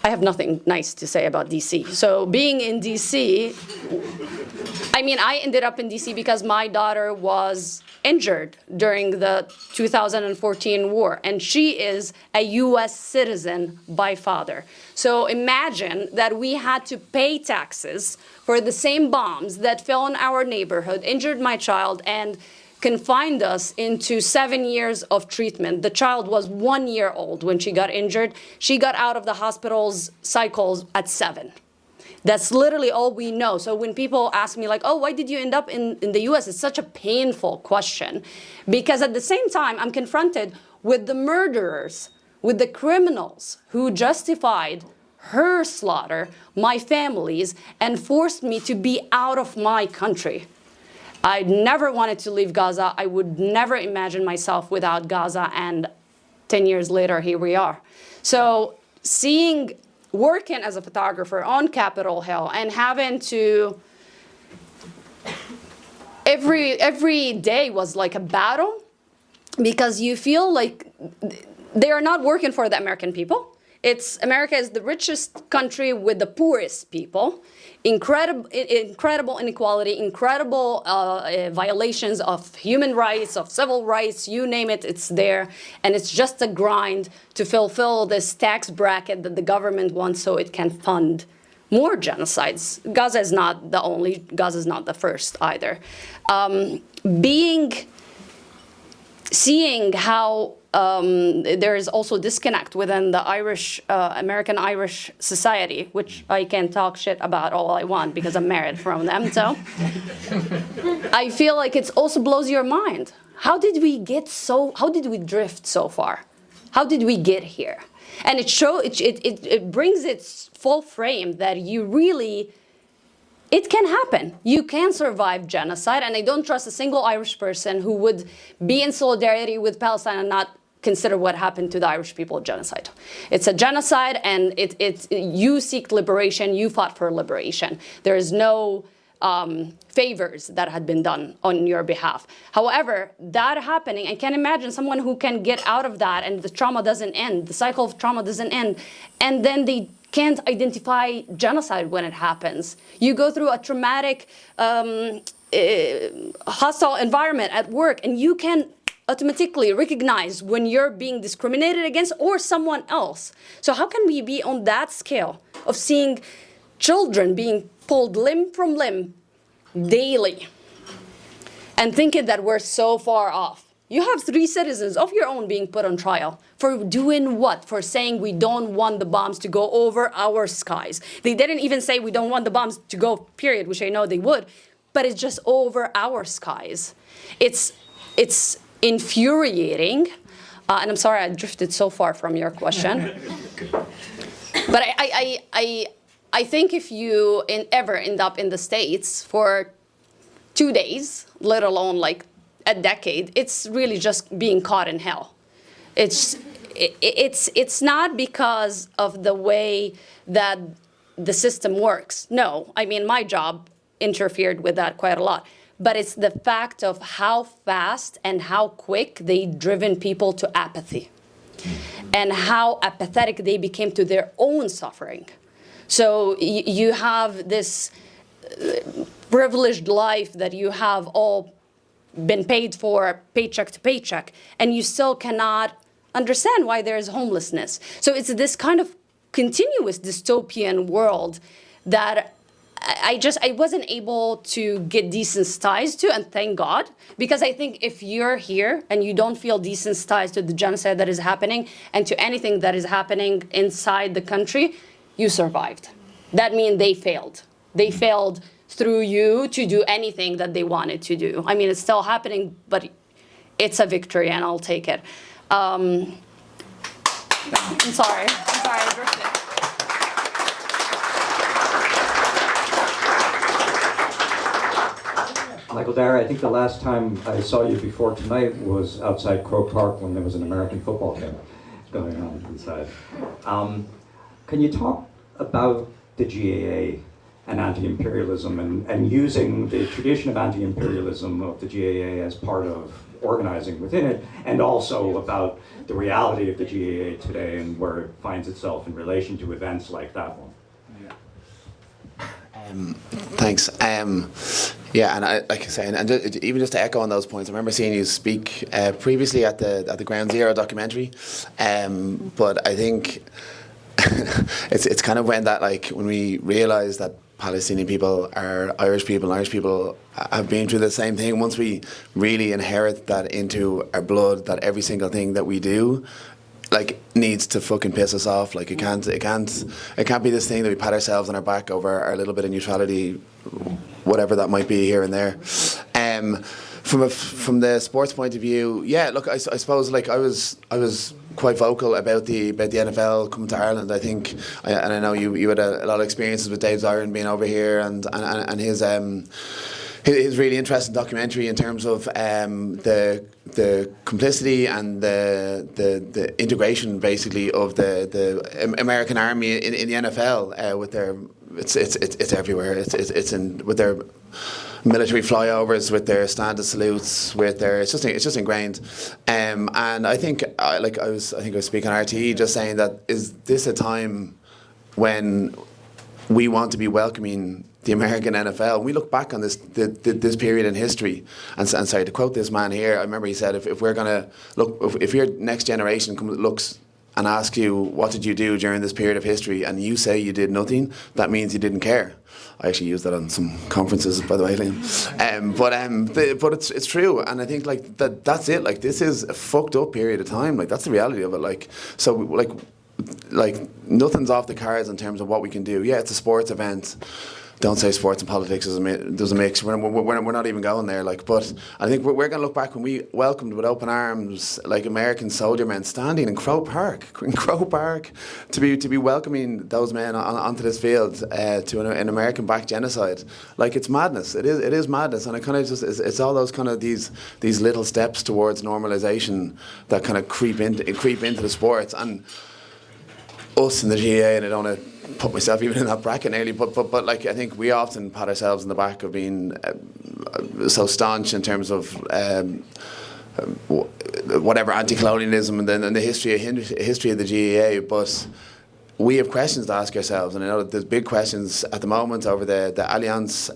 I have nothing nice to say about DC. So being in DC, I mean, I ended up in DC because my daughter was injured during the 2014 war, and she is a US citizen by father. So imagine that we had to pay taxes for the same bombs that fell in our neighborhood, injured my child, and confined us into 7 years of treatment. The child was 1 year old when she got injured. She got out of the hospital's cycles at 7. That's literally all we know. So when people ask me like, oh, why did you end up in the US? It's such a painful question. Because at the same time, I'm confronted with the murderers, with the criminals who justified her slaughter, my family's, and forced me to be out of my country. I never wanted to leave Gaza. I would never imagine myself without Gaza. And 10 years later, here we are. So working as a photographer on Capitol Hill and having to, every day was like a battle because you feel like they are not working for the American people. America is the richest country with the poorest people. Incredible inequality, incredible violations of human rights, of civil rights, you name it, it's there. And it's just a grind to fulfill this tax bracket that the government wants so it can fund more genocides. Gaza is not the first either. Seeing how there is also disconnect within the American Irish society, which I can talk shit about all I want because I'm married from them. So I feel like it also blows your mind. How did we drift so far? How did we get here? And it brings its full frame that it can happen. You can survive genocide, and I don't trust a single Irish person who would be in solidarity with Palestine and not consider what happened to the Irish people genocide. It's a genocide, and you seek liberation, you fought for liberation. There is no favors that had been done on your behalf. However, that happening, I can imagine someone who can get out of that and the trauma doesn't end, the cycle of trauma doesn't end, and then they can't identify genocide when it happens. You go through a traumatic, hostile environment at work, and you can automatically recognize when you're being discriminated against or someone else. So how can we be on that scale of seeing children being pulled limb from limb daily and thinking that we're so far off? You have 3 citizens of your own being put on trial for doing what? For saying we don't want the bombs to go over our skies. They didn't even say we don't want the bombs to go, period, which I know they would, but it's just over our skies. It's infuriating, and I'm sorry I drifted so far from your question. But I think if you ever end up in the States for 2 days, let alone like a decade, it's really just being caught in hell. It's not because of the way that the system works. No, I mean, my job interfered with that quite a lot. But it's the fact of how fast and how quick they've driven people to apathy and how apathetic they became to their own suffering. So you have this privileged life that you have all been paid for paycheck to paycheck, and you still cannot understand why there is homelessness. So it's this kind of continuous dystopian world that I wasn't able to get desensitized to, and thank God, because I think if you're here and you don't feel desensitized to the genocide that is happening and to anything that is happening inside the country, you survived. That means they failed. They failed through you to do anything that they wanted to do. I mean, it's still happening, but it's a victory, and I'll take it. I'm sorry, I drifted. Michael Darragh, I think the last time I saw you before tonight was outside Croke Park when there was an American football game going on inside. Can you talk about the GAA and anti-imperialism and using the tradition of anti-imperialism of the GAA as part of organizing within it, and also about the reality of the GAA today and where it finds itself in relation to events like that one? Thanks. Yeah, and like I say, and even just to echo on those points, I remember seeing you speak previously at the Ground Zero documentary, but I think it's kind of when we realise that Palestinian people are Irish people, and Irish people have been through the same thing. Once we really inherit that into our blood, that every single thing that we do, needs to fucking piss us off. It can't be this thing that we pat ourselves on our back over our little bit of neutrality, whatever that might be here and there. From the sports point of view, yeah. Look, I suppose I was quite vocal about the NFL coming to Ireland. I think, and I know you had a lot of experiences with Dave Zirin being over here and his really interesting documentary in terms of the complicity and the integration basically of the American Army in the NFL with their it's everywhere. It's in with their military flyovers, with their standard salutes, with their it's just ingrained. And I think I was speaking on RTE just saying that is this a time when we want to be welcoming the American NFL. We look back on this period in history, and sorry to quote this man here. I remember he said, "If we're gonna look, if your next generation looks and asks you what did you do during this period of history, and you say you did nothing, that means you didn't care." I actually used that on some conferences, by the way, Liam. But it's true, and I think that's it. This is a fucked up period of time. That's the reality of it. Nothing's off the cards in terms of what we can do. Yeah, it's a sports event. Don't say sports and politics does a mix. We're not even going there. But I think we're going to look back when we welcomed with open arms American soldier men standing in Croke Park, to be welcoming those men onto this field to an American-backed genocide. It's madness. It is madness, and it kind of just it's all those kind of these little steps towards normalization that kind of creep into the sports and. Us in the GAA, and I don't want to put myself even in that bracket nearly, but like I think we often pat ourselves in the back of being so staunch in terms of whatever anti-colonialism and then the history of the GAA, but we have questions to ask ourselves, and I know that there's big questions at the moment over the Allianz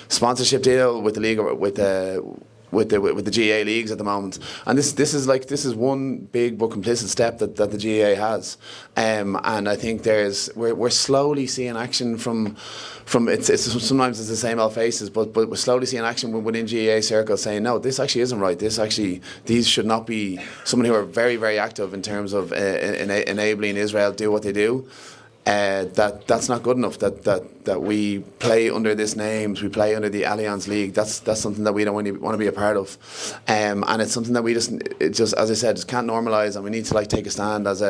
sponsorship deal with the league, with the GAA leagues at the moment, and this is one big but complicit step that the GAA has, and I think we're slowly seeing action from it's sometimes it's the same old faces, but we're slowly seeing action within GAA circles saying no, this actually isn't right. These should not be someone who are very, very active in terms of enabling Israel do what they do. That's not good enough. That we play under this names, we play under the Allianz League. That's something that we don't want to be a part of, and it's something that we just as I said, just can't normalise, and we need to like take a stand as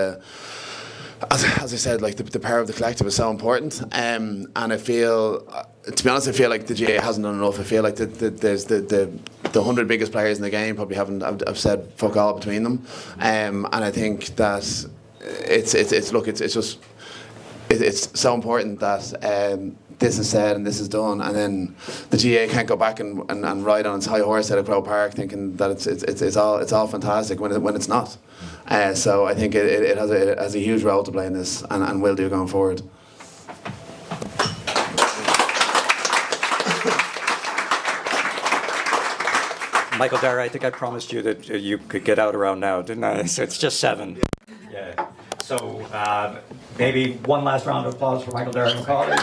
I said, like the power of the collective is so important, and I feel, to be honest, I feel like the GAA hasn't done enough. I feel like there's the 100 biggest players in the game probably haven't. I've said fuck all between them, and I think that it's so important that this is said and this is done, and then the GAA can't go back and ride on its high horse at a Crow Park thinking that it's all fantastic when it's not. So I think it has a huge role to play in this, and will do going forward. Michael, Darragh, I think I promised you that you could get out around now, didn't I? So it's just 7. Yeah. So maybe one last round of applause for Michael Darragh McAuley.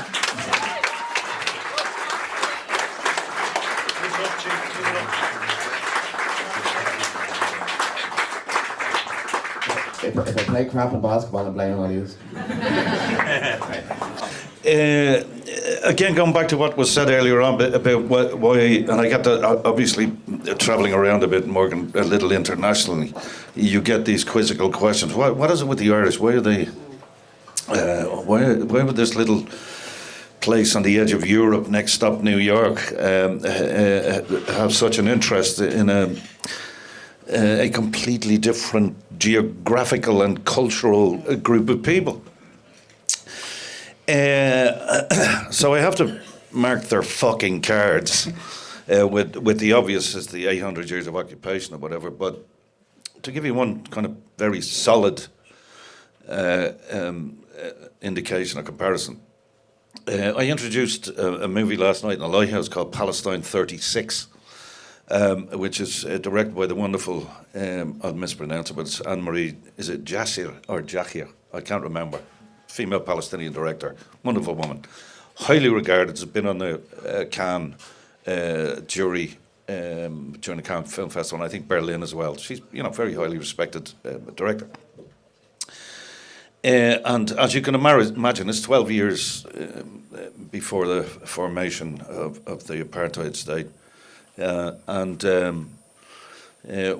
If I play crap in basketball, I'm blaming on you. Again, going back to what was said earlier on about why, and I get that obviously travelling around a bit more, a little internationally, you get these quizzical questions. What is it with the Irish? Why are they? Why would this little place on the edge of Europe, next stop New York, have such an interest in a completely different geographical and cultural group of people? So I have to mark their fucking cards with the obvious as the 800 years of occupation or whatever, but to give you one kind of very solid indication or comparison, I introduced a movie last night in a lighthouse called Palestine 36, which is directed by the wonderful, I'll mispronounce it, but it's Anne-Marie, is it Jassir or Jahir? I can't remember. Female Palestinian director, wonderful woman, highly regarded. Has been on the Cannes jury during the Cannes Film Festival, and I think Berlin as well. She's very highly respected director. And as you can imagine, it's 12 years before the formation of the apartheid state.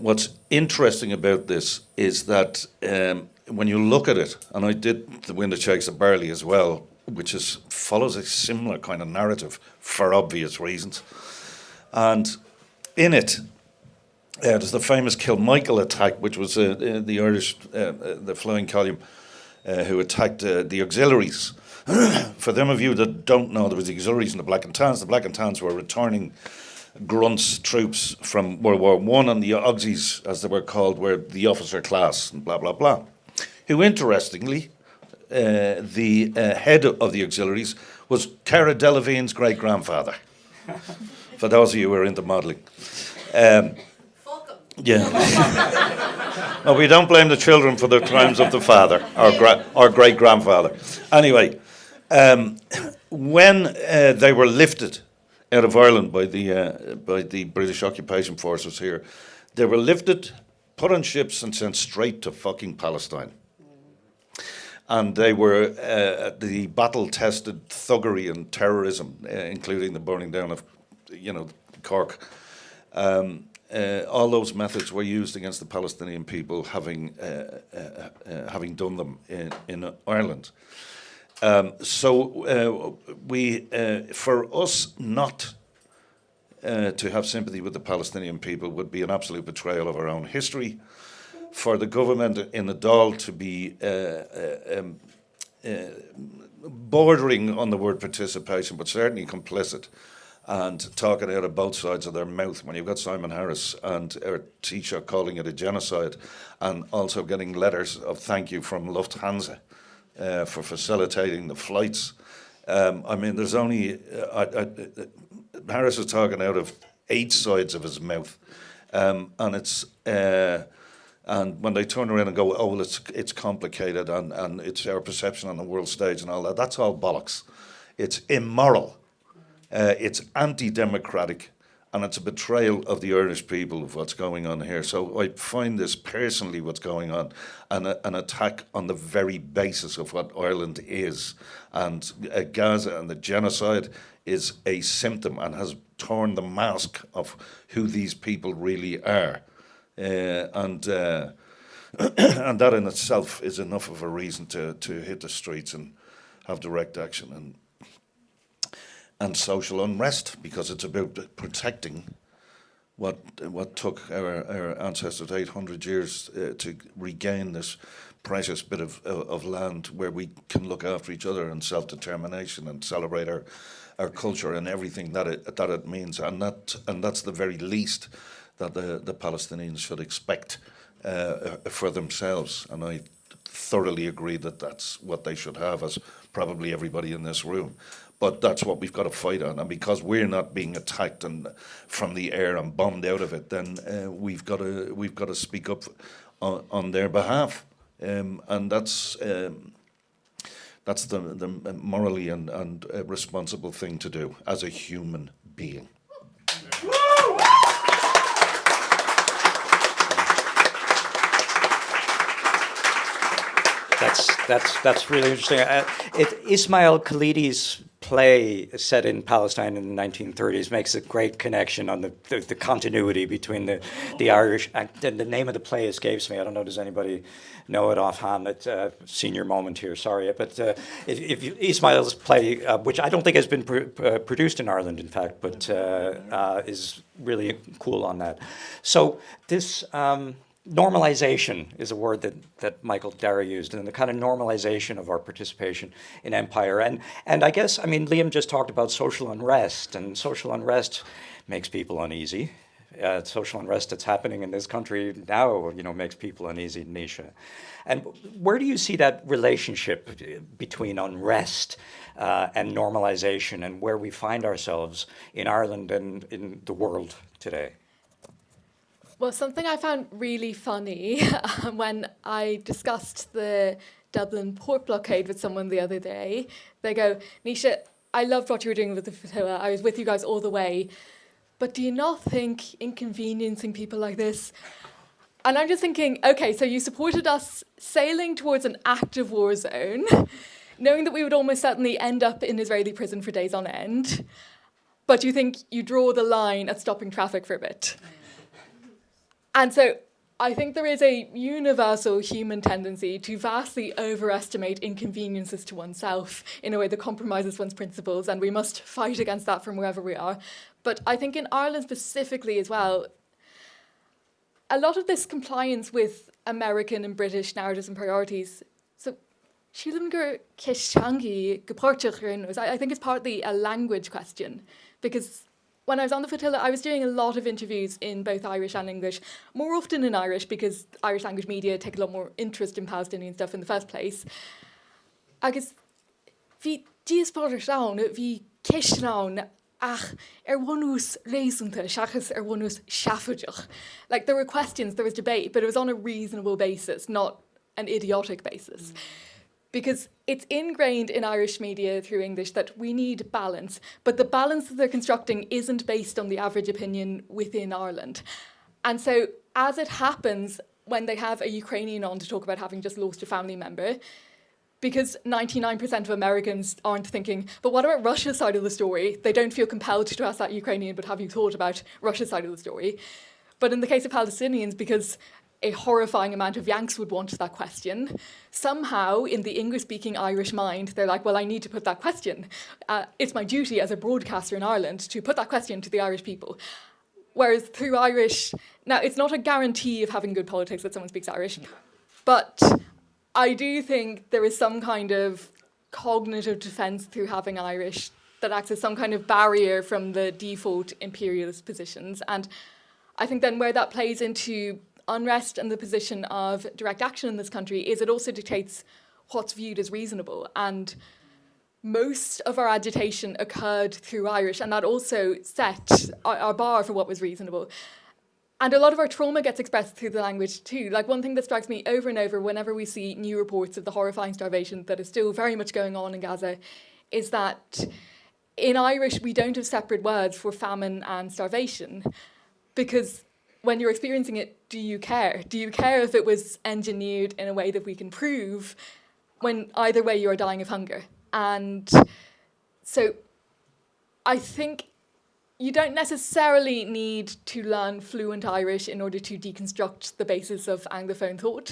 What's interesting about this is that when you look at it, and I did The Wind That Shakes the Barley as well, which follows a similar kind of narrative for obvious reasons. And in it, there's the famous Kilmichael attack, which was the Irish, the flying column, who attacked the auxiliaries. For them of you that don't know, there was the auxiliaries and the Black and Tans. The Black and Tans were returning grunts troops from World War I, and the Auxies, as they were called, were the officer class, and blah, blah, blah. Who, interestingly, the head of the auxiliaries was Cara Delevingne's great-grandfather, for those of you who are into modelling. Yeah. No, we don't blame the children for the crimes of the father, or great-grandfather. Anyway, when they were lifted out of Ireland by the British occupation forces here, they were lifted, put on ships and sent straight to fucking Palestine. And they were the battle-tested thuggery and terrorism, including the burning down of, Cork. All those methods were used against the Palestinian people, having done them in Ireland. So for us not to have sympathy with the Palestinian people would be an absolute betrayal of our own history. For the government in the Dáil to be bordering on the word participation, but certainly complicit, and talking out of both sides of their mouth. When you've got Simon Harris and our Taoiseach calling it a genocide, and also getting letters of thank you from Lufthansa for facilitating the flights. I mean, there's only Harris is talking out of 8 sides of his mouth, and it's and when they turn around and go, oh well, it's complicated and it's our perception on the world stage and all that. That's all bollocks. It's immoral. It's anti-democratic, and it's a betrayal of the Irish people of what's going on here. So I find this personally, what's going on, an attack on the very basis of what Ireland is. And Gaza and the genocide is a symptom and has torn the mask of who these people really are. And that in itself is enough of a reason to hit the streets and have direct action and social unrest, because it's about protecting what took our ancestors 800 years to regain this precious bit of land where we can look after each other and self-determination and celebrate our culture and everything that it means, and that's the very least that the Palestinians should expect for themselves. And I thoroughly agree that that's what they should have, as probably everybody in this room. But that's what we've got to fight on, and because we're not being attacked and from the air and bombed out of it, then we've got to speak up on their behalf, and that's the morally and responsible thing to do as a human being. That's really interesting. Ismail Khalidi's play set in Palestine in the 1930s makes a great connection on the continuity between the Irish. And the name of the play escapes me. I don't know. Does anybody know it offhand? It's a senior moment here. Sorry, but if Ismail's play, which I don't think has been produced in Ireland, in fact, but is really cool on that. So this. Normalization is a word that Michael Darragh used, and the kind of normalization of our participation in empire. And I guess, I mean, Liam just talked about social unrest, and social unrest makes people uneasy. Social unrest that's happening in this country now, makes people uneasy, Naoise. And where do you see that relationship between unrest and normalization, and where we find ourselves in Ireland and in the world today? Well, something I found really funny when I discussed the Dublin port blockade with someone the other day, they go, Naoise, I loved what you were doing with the flotilla. I was with you guys all the way. But do you not think inconveniencing people like this? And I'm just thinking, okay, so you supported us sailing towards an active war zone, knowing that we would almost certainly end up in Israeli prison for days on end. But you think you draw the line at stopping traffic for a bit. And so I think there is a universal human tendency to vastly overestimate inconveniences to oneself in a way that compromises one's principles, and we must fight against that from wherever we are. But I think in Ireland specifically as well, a lot of this compliance with American and British narratives and priorities, so I think it's partly a language question, because when I was on the flotilla, I was doing a lot of interviews in both Irish and English, more often in Irish because Irish language media take a lot more interest in Palestinian stuff in the first place. Agus bhí díospáidir rán, bhí ceisrán ach bhunús réasúnta seachas bhunús seafaideach. Like, there were questions, there was debate, but it was on a reasonable basis, not an idiotic basis. Because it's ingrained in Irish media through English that we need balance, but the balance that they're constructing isn't based on the average opinion within Ireland. And so, as it happens, when they have a Ukrainian on to talk about having just lost a family member, because 99% of Americans aren't thinking, but what about Russia's side of the story? They don't feel compelled to ask that Ukrainian, but have you thought about Russia's side of the story? But in the case of Palestinians, because a horrifying amount of Yanks would want that question, somehow in the English-speaking Irish mind, they're like, well, I need to put that question. It's my duty as a broadcaster in Ireland to put that question to the Irish people. Whereas through Irish, now it's not a guarantee of having good politics that someone speaks Irish, but I do think there is some kind of cognitive defence through having Irish that acts as some kind of barrier from the default imperialist positions. And I think then where that plays into unrest and the position of direct action in this country is it also dictates what's viewed as reasonable. And most of our agitation occurred through Irish, and that also set our bar for what was reasonable. And a lot of our trauma gets expressed through the language too. Like, one thing that strikes me over and over whenever we see new reports of the horrifying starvation that is still very much going on in Gaza is that in Irish we don't have separate words for famine and starvation, because when you're experiencing it, do you care? Do you care if it was engineered in a way that we can prove, when either way you are dying of hunger? And so I think you don't necessarily need to learn fluent Irish in order to deconstruct the basis of Anglophone thought,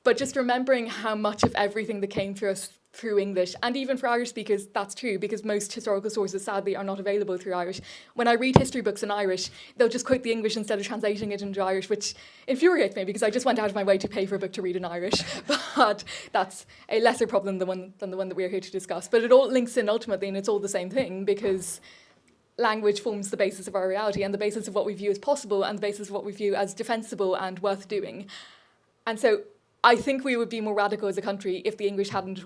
but just remembering how much of everything that came through us through English, and even for Irish speakers, that's true, because most historical sources, sadly, are not available through Irish. When I read history books in Irish, they'll just quote the English instead of translating it into Irish, which infuriates me, because I just went out of my way to pay for a book to read in Irish. But that's a lesser problem than the one that we're here to discuss. But it all links in ultimately, and it's all the same thing, because language forms the basis of our reality, and the basis of what we view as possible, and the basis of what we view as defensible and worth doing. And so I think we would be more radical as a country if the English hadn't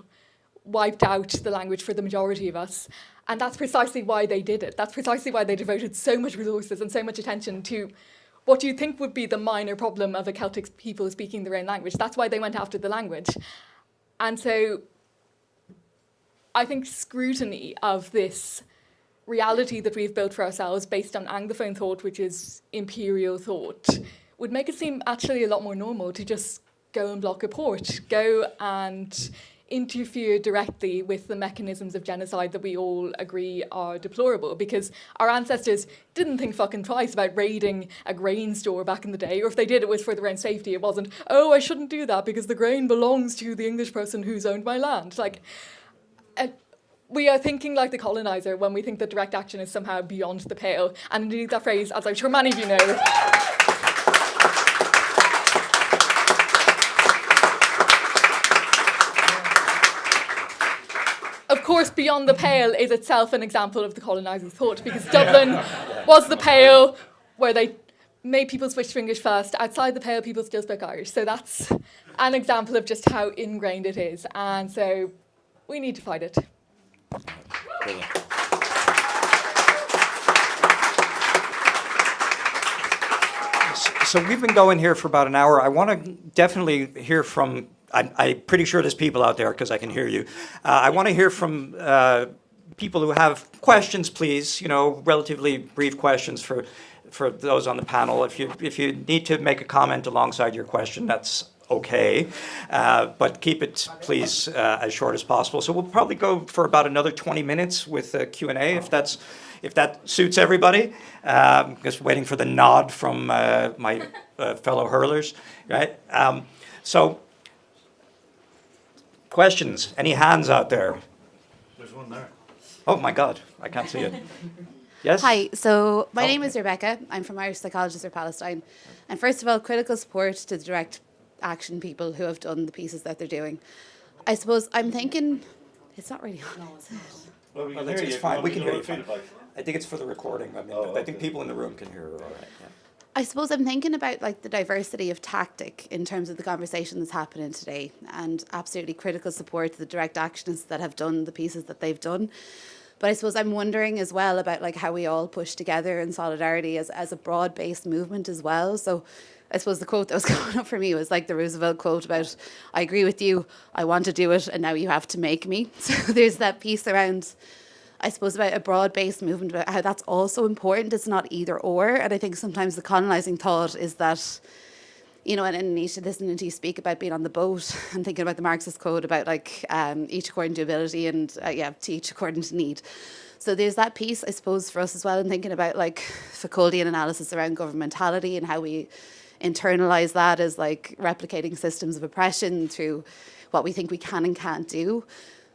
wiped out the language for the majority of us. And that's precisely why they did it. That's precisely why they devoted so much resources and so much attention to what you think would be the minor problem of a Celtic people speaking their own language. That's why they went after the language. And so I think scrutiny of this reality that we've built for ourselves based on Anglophone thought, which is imperial thought, would make it seem actually a lot more normal to just go and block a port, go and interfere directly with the mechanisms of genocide that we all agree are deplorable, because our ancestors didn't think fucking twice about raiding a grain store back in the day, or if they did, it was for their own safety. It wasn't, oh, I shouldn't do that because the grain belongs to the English person who's owned my land. Like, we are thinking like the colonizer when we think that direct action is somehow beyond the pale. And indeed that phrase, as I'm sure many of you know, of course, beyond the pale is itself an example of the colonizer's thought, because Dublin was the pale where they made people switch to English first. Outside the pale, people still spoke Irish. So that's an example of just how ingrained it is. And so we need to fight it. Brilliant. So we've been going here for about an hour. I want to definitely hear from, I'm pretty sure there's people out there because I can hear you. I want to hear from people who have questions, please, relatively brief questions for those on the panel. If you need to make a comment alongside your question, that's okay, but keep it, please, as short as possible. So we'll probably go for about another 20 minutes with Q&A, if that suits everybody. Just waiting for the nod from my fellow hurlers, right? So, questions? Any hands out there? There's one there. Oh my God, I can't see it. Yes? Hi, so my name is Rebecca. I'm from Irish Psychologists for Palestine. And first of all, critical support to the direct action people who have done the pieces that they're doing. I suppose I'm thinking, it's not really on, is it? Well, Well, it's fine. We can hear you fine. I think it's for the recording. I mean, I think people in the room can hear her all right. Yeah. I suppose I'm thinking about like the diversity of tactic in terms of the conversation that's happening today, and absolutely critical support to the direct actionists that have done the pieces that they've done. But I suppose I'm wondering as well about like how we all push together in solidarity as a broad-based movement as well. So I suppose the quote that was going up for me was like the Roosevelt quote about, I agree with you, I want to do it, and now you have to make me. So there's that piece around, I suppose, about a broad-based movement, about how that's also important. It's not either or. And I think sometimes the colonising thought is that, and Naoise, listening to you speak about being on the boat and thinking about the Marxist code about like each according to ability and to each according to need. So there's that piece, I suppose, for us as well, and thinking about like Foucauldian analysis around governmentality and how we internalize that as like replicating systems of oppression through what we think we can and can't do.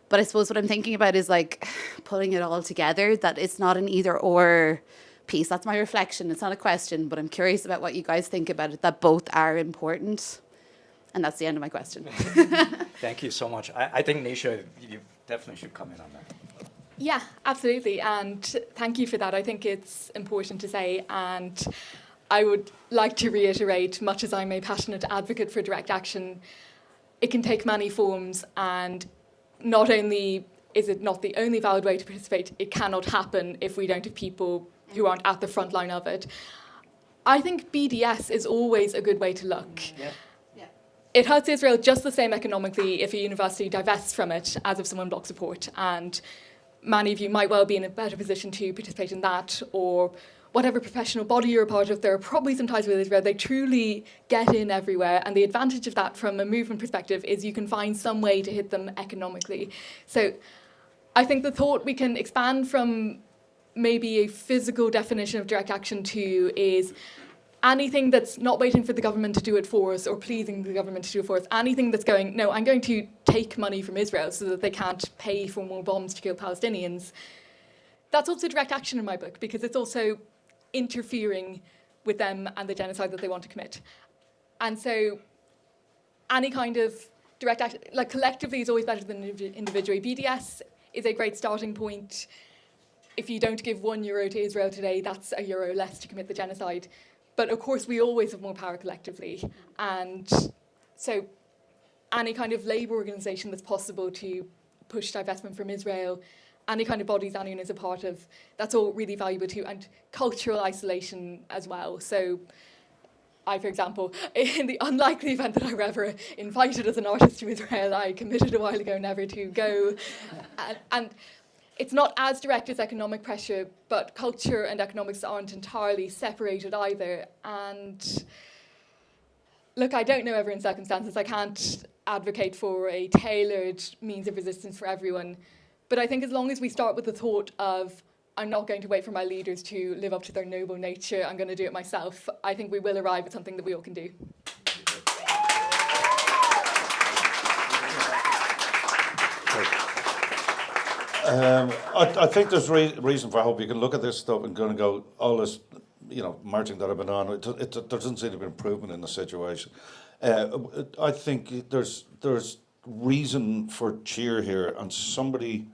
But I suppose what I'm thinking about is like pulling it all together, that it's not an either or piece. That's my reflection. It's not a question, but I'm curious about what you guys think about it, that both are important. And that's the end of my question. Thank you so much. I think, Naoise, you definitely should comment on that. Yeah, absolutely. And thank you for that. I think it's important to say. And I would like to reiterate, much as I'm a passionate advocate for direct action, it can take many forms. And not only is it not the only valid way to participate, it cannot happen if we don't have people who aren't at the front line of it. I think BDS is always a good way to look. Yeah. It hurts Israel just the same economically if a university divests from it as if someone blocks support. And many of you might well be in a better position to participate in that, or whatever professional body you're a part of. There are probably some ties with Israel. They truly get in everywhere. And the advantage of that from a movement perspective is you can find some way to hit them economically. So I think the thought we can expand from maybe a physical definition of direct action to is anything that's not waiting for the government to do it for us or pleasing the government to do it for us, anything that's going, no, I'm going to take money from Israel so that they can't pay for more bombs to kill Palestinians. That's also direct action in my book, because it's also interfering with them and the genocide that they want to commit. And so any kind of direct action, like collectively, is always better than individually. BDS is a great starting point. If you don't give €1 to Israel today, that's €1 less to commit the genocide. But of course, we always have more power collectively. And so any kind of labour organisation that's possible to push divestment from Israel, any kind of bodies anyone is a part of, that's all really valuable too. And cultural isolation as well. So I, for example, in the unlikely event that I were ever invited as an artist to Israel, I committed a while ago never to go. And it's not as direct as economic pressure, but culture and economics aren't entirely separated either. And look, I don't know everyone's circumstances. I can't advocate for a tailored means of resistance for everyone. But I think as long as we start with the thought of, I'm not going to wait for my leaders to live up to their noble nature, I'm going to do it myself, I think we will arrive at something that we all can do. I think there's reason for hope. You can look at this stuff and going to go, all this, marching that I've been on, there doesn't seem to be improvement in the situation. I think there's reason for cheer here, and somebody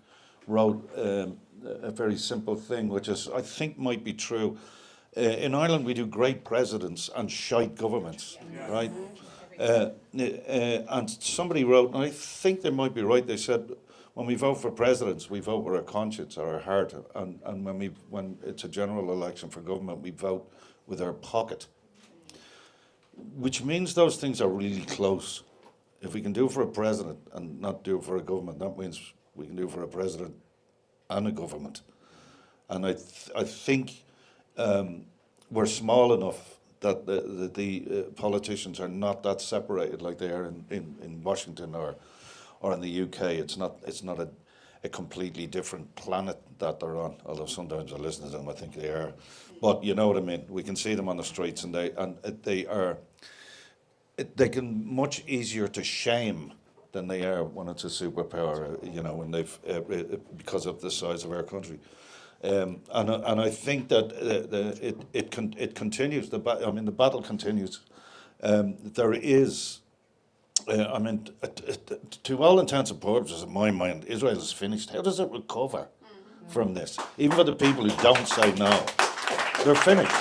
wrote a very simple thing, which is, I think might be true. In Ireland, we do great presidents and shite governments, right? And somebody wrote, and I think they might be right, they said, when we vote for presidents, we vote with our conscience or our heart, and when it's a general election for government, we vote with our pocket, which means those things are really close. If we can do it for a president and not do it for a government, that means we can do it for a president and a government. And I think we're small enough that the politicians are not that separated like they are in Washington or in the UK. It's not a completely different planet that they're on, although sometimes I listen to them, I think they are. But you know what I mean. We can see them on the streets, and they can much easier to shame than they are when it's a superpower, when they've because of the size of our country. And I think that it continues. The battle continues. There is. To all intents and purposes, in my mind, Israel is finished. How does it recover from this? Even for the people who don't say no, they're finished.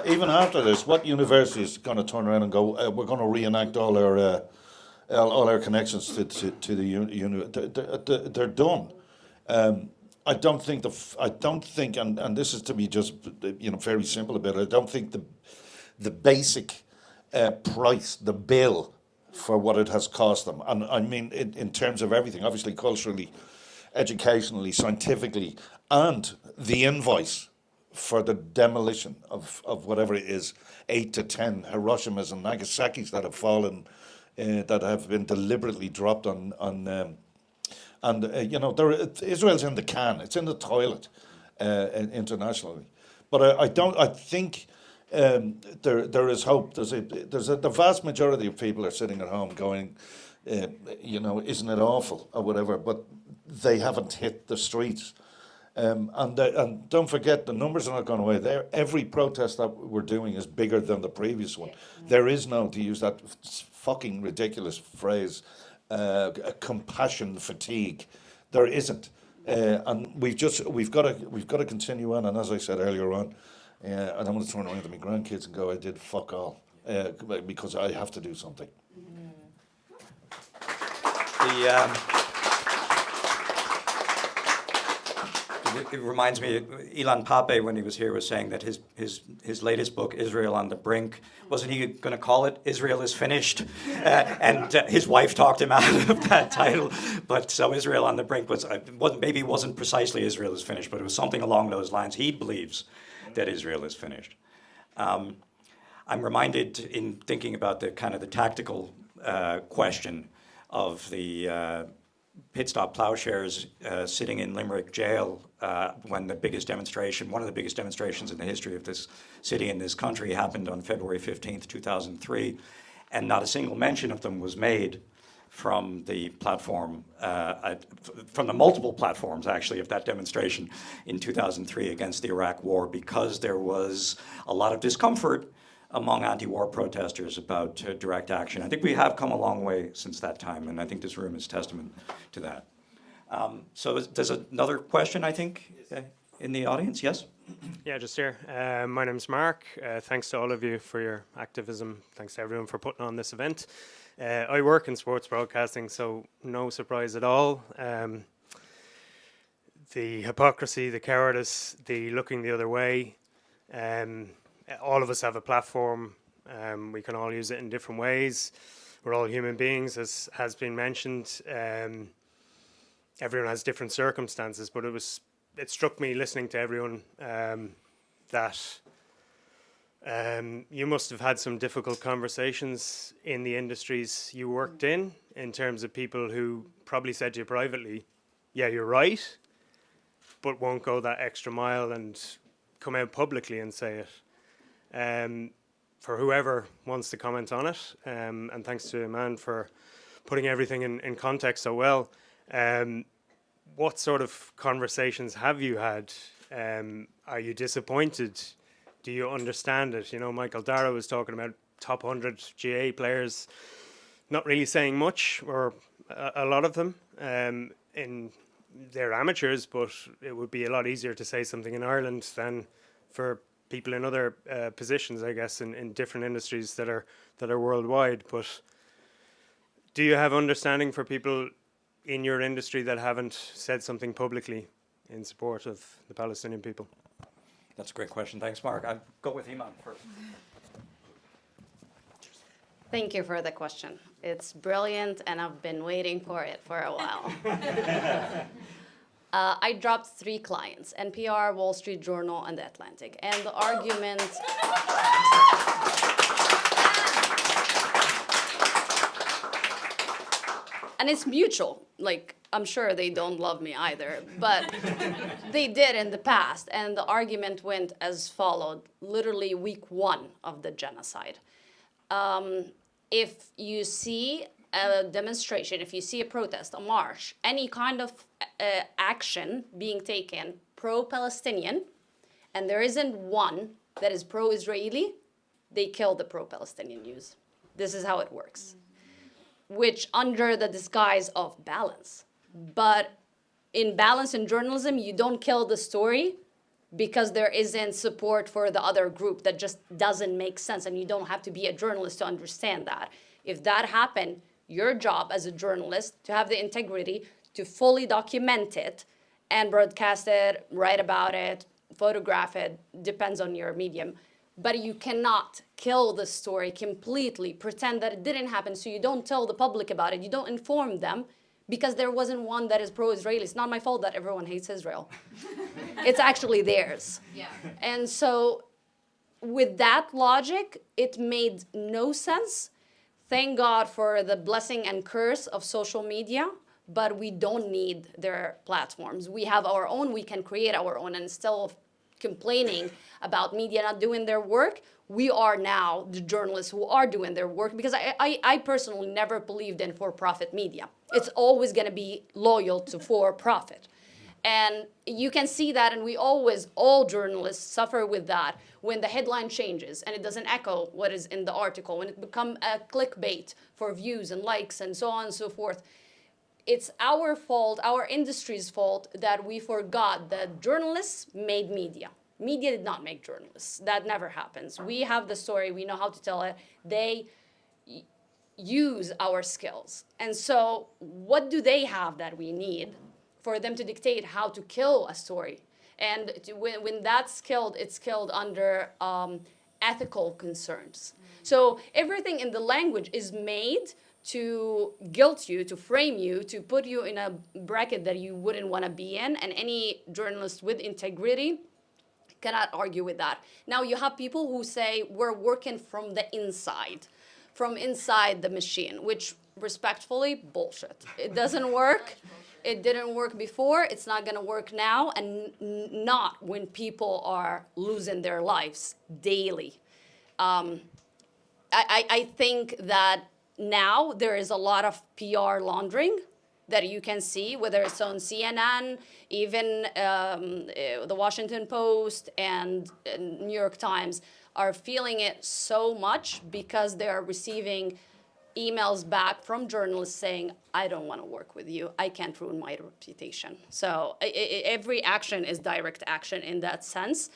Even after this, what university is going to turn around and go, we're going to reenact all our connections to the university? They're done. I don't think, and this is to be just very simple about it. I don't think the basic price, the bill for what it has cost them, and I mean in terms of everything, obviously culturally, educationally, scientifically, and the invoice for the demolition of whatever it is, 8 to 10 Hiroshimas and Nagasaki's that have fallen, that have been deliberately dropped on Israel's in the can, it's in the toilet internationally. But I think there is hope. The vast majority of people are sitting at home going, isn't it awful or whatever, but they haven't hit the streets. And don't forget, the numbers are not going away. Every protest that we're doing is bigger than the previous one. There is no, to use that fucking ridiculous phrase, compassion fatigue. There isn't. And we've got to continue on. And as I said earlier on, I don't want to turn around to my grandkids and go, I did fuck all, because I have to do something. It reminds me, Ilan Pape, when he was here, was saying that his latest book, Israel on the Brink, wasn't he going to call it Israel is Finished? And his wife talked him out of that title. But so Israel on the Brink wasn't precisely Israel is Finished, but it was something along those lines. He believes that Israel is finished. I'm reminded, in thinking about the kind of the tactical question of the pit stop ploughshares sitting in Limerick jail when one of the biggest demonstrations in the history of this city and this country happened on February 15th, 2003, and not a single mention of them was made from the platform, from the multiple platforms, actually, of that demonstration in 2003 against the Iraq War, because there was a lot of discomfort among anti-war protesters about direct action. I think we have come a long way since that time, and I think this room is testament to that. So there's another question, I think, in the audience. Yes? Yeah, just here. My name's Mark. Thanks to all of you for your activism. Thanks to everyone for putting on this event. I work in sports broadcasting, so no surprise at all. The hypocrisy, the cowardice, the looking the other way. All of us have a platform. We can all use it in different ways. We're all human beings, as has been mentioned. Everyone has different circumstances, but it struck me listening to everyone that you must have had some difficult conversations in the industries you worked in terms of people who probably said to you privately, yeah, you're right, but won't go that extra mile and come out publicly and say it. For whoever wants to comment on it, and thanks to Eman for putting everything in context so well, what sort of conversations have you had? Are you disappointed? Do you understand it? You know, Darragh was talking about top 100 GA players not really saying much, or a lot of them. They're amateurs, but it would be a lot easier to say something in Ireland than for people in other positions, I guess, in different industries that are worldwide. But do you have understanding for people in your industry that haven't said something publicly in support of the Palestinian people? That's a great question. Thanks, Mark. I'll go with Eman first. Thank you for the question. It's brilliant, and I've been waiting for it for a while. I dropped 3 clients, NPR, Wall Street Journal, and The Atlantic. And the argument... and it's mutual. Like, I'm sure they don't love me either, but they did in the past. And the argument went as followed, literally week 1 of the genocide. If you see a demonstration, if you see a protest, a march, any kind of action being taken pro-Palestinian, and there isn't one that is pro-Israeli, they kill the pro-Palestinian news. This is how it works. Which under the disguise of balance. But in balance in journalism, you don't kill the story because there isn't support for the other group. That just doesn't make sense, and you don't have to be a journalist to understand that. If that happened, your job as a journalist to have the integrity to fully document it and broadcast it, write about it, photograph it, depends on your medium. But you cannot kill the story completely, pretend that it didn't happen, so you don't tell the public about it, you don't inform them, because there wasn't one that is pro-Israeli. It's not my fault that everyone hates Israel. It's actually theirs. Yeah. And so with that logic, it made no sense. Thank God for the blessing and curse of social media, but we don't need their platforms. We have our own, we can create our own, and instead of complaining about media not doing their work, we are now the journalists who are doing their work, because I personally never believed in for-profit media. It's always going to be loyal to for-profit. And you can see that, and all journalists suffer with that when the headline changes and it doesn't echo what is in the article, when it becomes a clickbait for views and likes and so on and so forth. It's our fault, our industry's fault, that we forgot that journalists made media. Media did not make journalists. That never happens. We have the story, we know how to tell it. They use our skills. And so what do they have that we need for them to dictate how to kill a story? And when that's killed, it's killed under ethical concerns. So everything in the language is made to guilt you, to frame you, to put you in a bracket that you wouldn't want to be in. And any journalist with integrity cannot argue with that. Now you have people who say we're working from the inside the machine, which respectfully, bullshit. It doesn't work. It didn't work before. It's not going to work now, and not when people are losing their lives daily. I think that now there is a lot of PR laundering that you can see, whether it's on CNN, even the Washington Post and New York Times are feeling it so much because they are receiving emails back from journalists saying, I don't want to work with you. I can't ruin my reputation. So every action is direct action in that sense.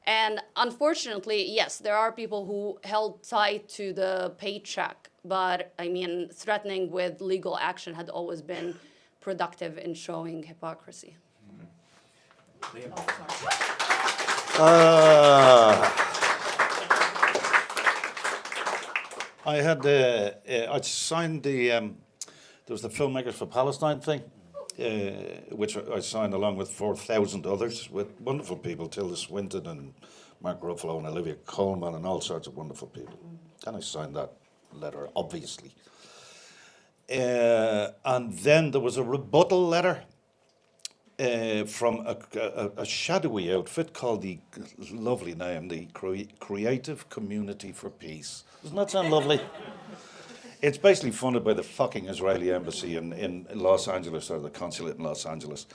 And unfortunately, yes, there are people who held tight to the paycheck, but I mean, threatening with legal action had always been productive in showing hypocrisy. I signed there was the Filmmakers for Palestine thing, which I signed along with 4,000 others, with wonderful people, Tilda Swinton and Mark Ruffalo and Olivia Colman and all sorts of wonderful people. And I signed that letter, obviously. And then there was a rebuttal letter from a shadowy outfit called the lovely name, the Creative Community for Peace. Doesn't that sound lovely? It's basically funded by the fucking Israeli embassy in Los Angeles, or the consulate in Los Angeles.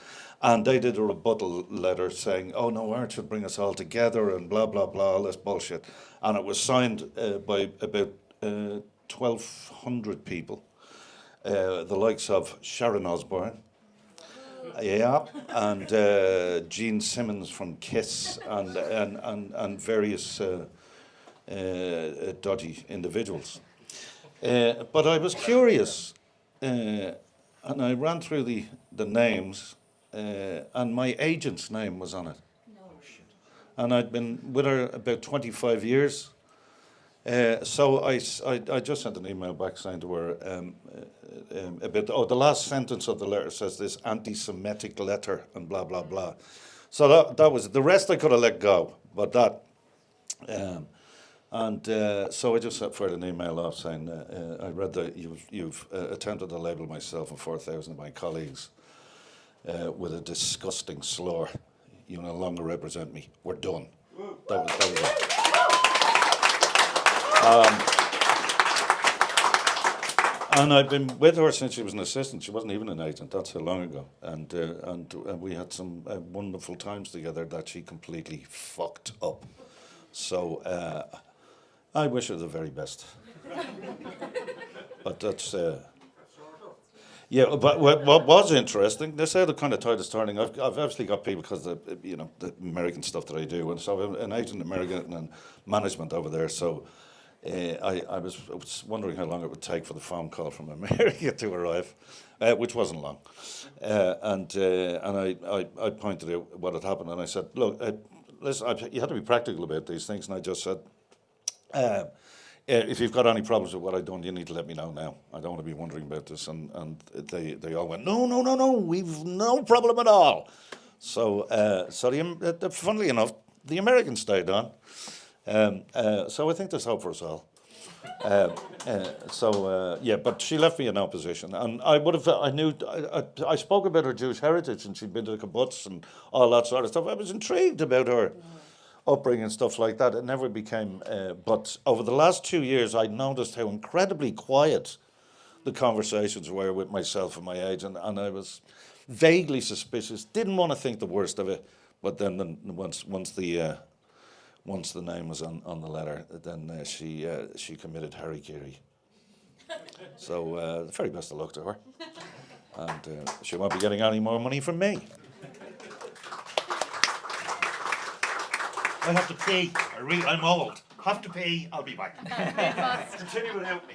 And they did a rebuttal letter saying, oh no, art should bring us all together and blah, blah, blah, all this bullshit. And it was signed by about 1,200 people, the likes of Sharon Osbourne, and Gene Simmons from Kiss, and various dodgy individuals. But I was curious, and I ran through the names, and my agent's name was on it. No shit. And I'd been with her about 25 years. So I just sent an email back saying to her about, the last sentence of the letter says this anti-Semitic letter and blah, blah, blah. So that was it. The rest I could have let go, but that... So I just fired an email off saying, I read that you've attempted to label myself and 4,000 of my colleagues with a disgusting slur. You no longer represent me. We're done. That was it. And I've been with her since she was an assistant. She wasn't even an agent. That's how long ago. And we had some wonderful times together that she completely fucked up. So I wish her the very best. But that's... yeah, but what was interesting, they say the kind of tide is turning. I've obviously got people because of the American stuff that I do, and so I'm an agent in American and management over there. So I was wondering how long it would take for the phone call from America to arrive, which wasn't long. And I pointed out what had happened, and I said, look, listen, you have to be practical about these things, and I just said, if you've got any problems with what I've done, you need to let me know now. I don't want to be wondering about this. And they all went, no, we've no problem at all. So funnily enough, the Americans stayed on. So I think there's hope for us all. But she left me in no position. And I spoke about her Jewish heritage, and she'd been to the kibbutz and all that sort of stuff. I was intrigued about her upbringing and stuff like that. It never became, but over the last 2 years, I noticed how incredibly quiet the conversations were with myself and my agent, and I was vaguely suspicious, didn't want to think the worst of it, but then once the name was on the letter, then she committed harikiri. So the very best of luck to her, and she won't be getting any more money from me. I have to pee. I'm old. Have to pee. I'll be back. Continue without me.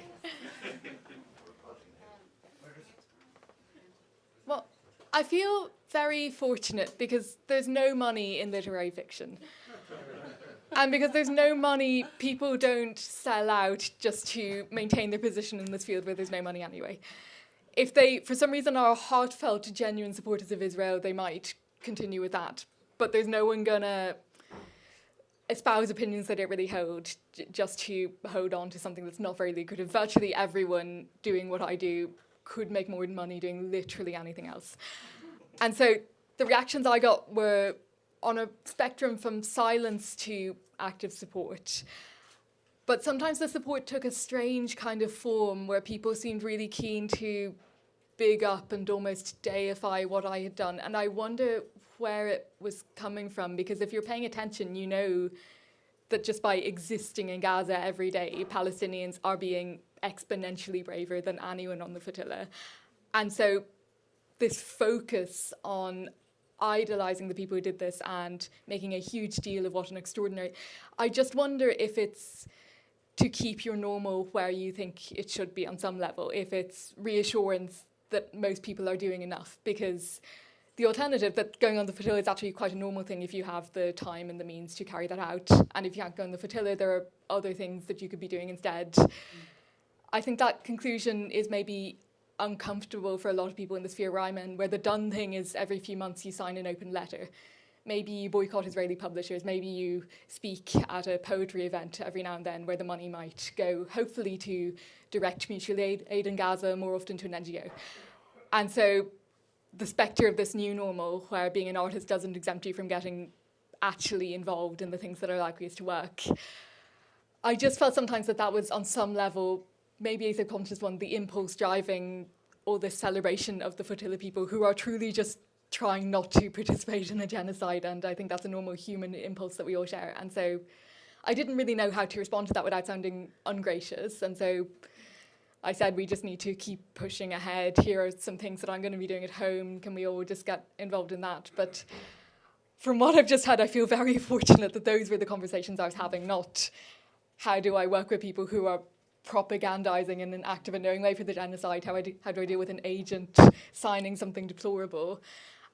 Well, I feel very fortunate because there's no money in literary fiction. And because there's no money, people don't sell out just to maintain their position in this field where there's no money anyway. If they, for some reason, are heartfelt, genuine supporters of Israel, they might continue with that. But there's no one gonna espouse opinions they don't really hold just to hold on to something that's not very lucrative. Virtually everyone doing what I do could make more money doing literally anything else. And so the reactions I got were on a spectrum from silence to active support. But sometimes the support took a strange kind of form where people seemed really keen to big up and almost deify what I had done. And I wonder where it was coming from, because if you're paying attention, you know that just by existing in Gaza every day, Palestinians are being exponentially braver than anyone on the flotilla. And so this focus on idolizing the people who did this and making a huge deal of what an extraordinary... I just wonder if it's to keep your normal where you think it should be on some level, if it's reassurance that most people are doing enough, because the alternative, that going on the flotilla is actually quite a normal thing if you have the time and the means to carry that out. And if you can't go on the flotilla, there are other things that you could be doing instead. I think that conclusion is maybe uncomfortable for a lot of people in the sphere where I'm in, where the done thing is every few months you sign an open letter. Maybe you boycott Israeli publishers, maybe you speak at a poetry event every now and then where the money might go, hopefully to direct mutual aid in Gaza, more often to an NGO. And so the spectre of this new normal, where being an artist doesn't exempt you from getting actually involved in the things that are likeliest to work, I just felt sometimes that was on some level, maybe a subconscious one, the impulse driving all this celebration of the flotilla people who are truly just trying not to participate in a genocide. And I think that's a normal human impulse that we all share. And so I didn't really know how to respond to that without sounding ungracious. And so I said, we just need to keep pushing ahead. Here are some things that I'm going to be doing at home. Can we all just get involved in that? But from what I've just had, I feel very fortunate that those were the conversations I was having, not how do I work with people who are propagandizing in an active and knowing way for the genocide, how do I deal with an agent signing something deplorable.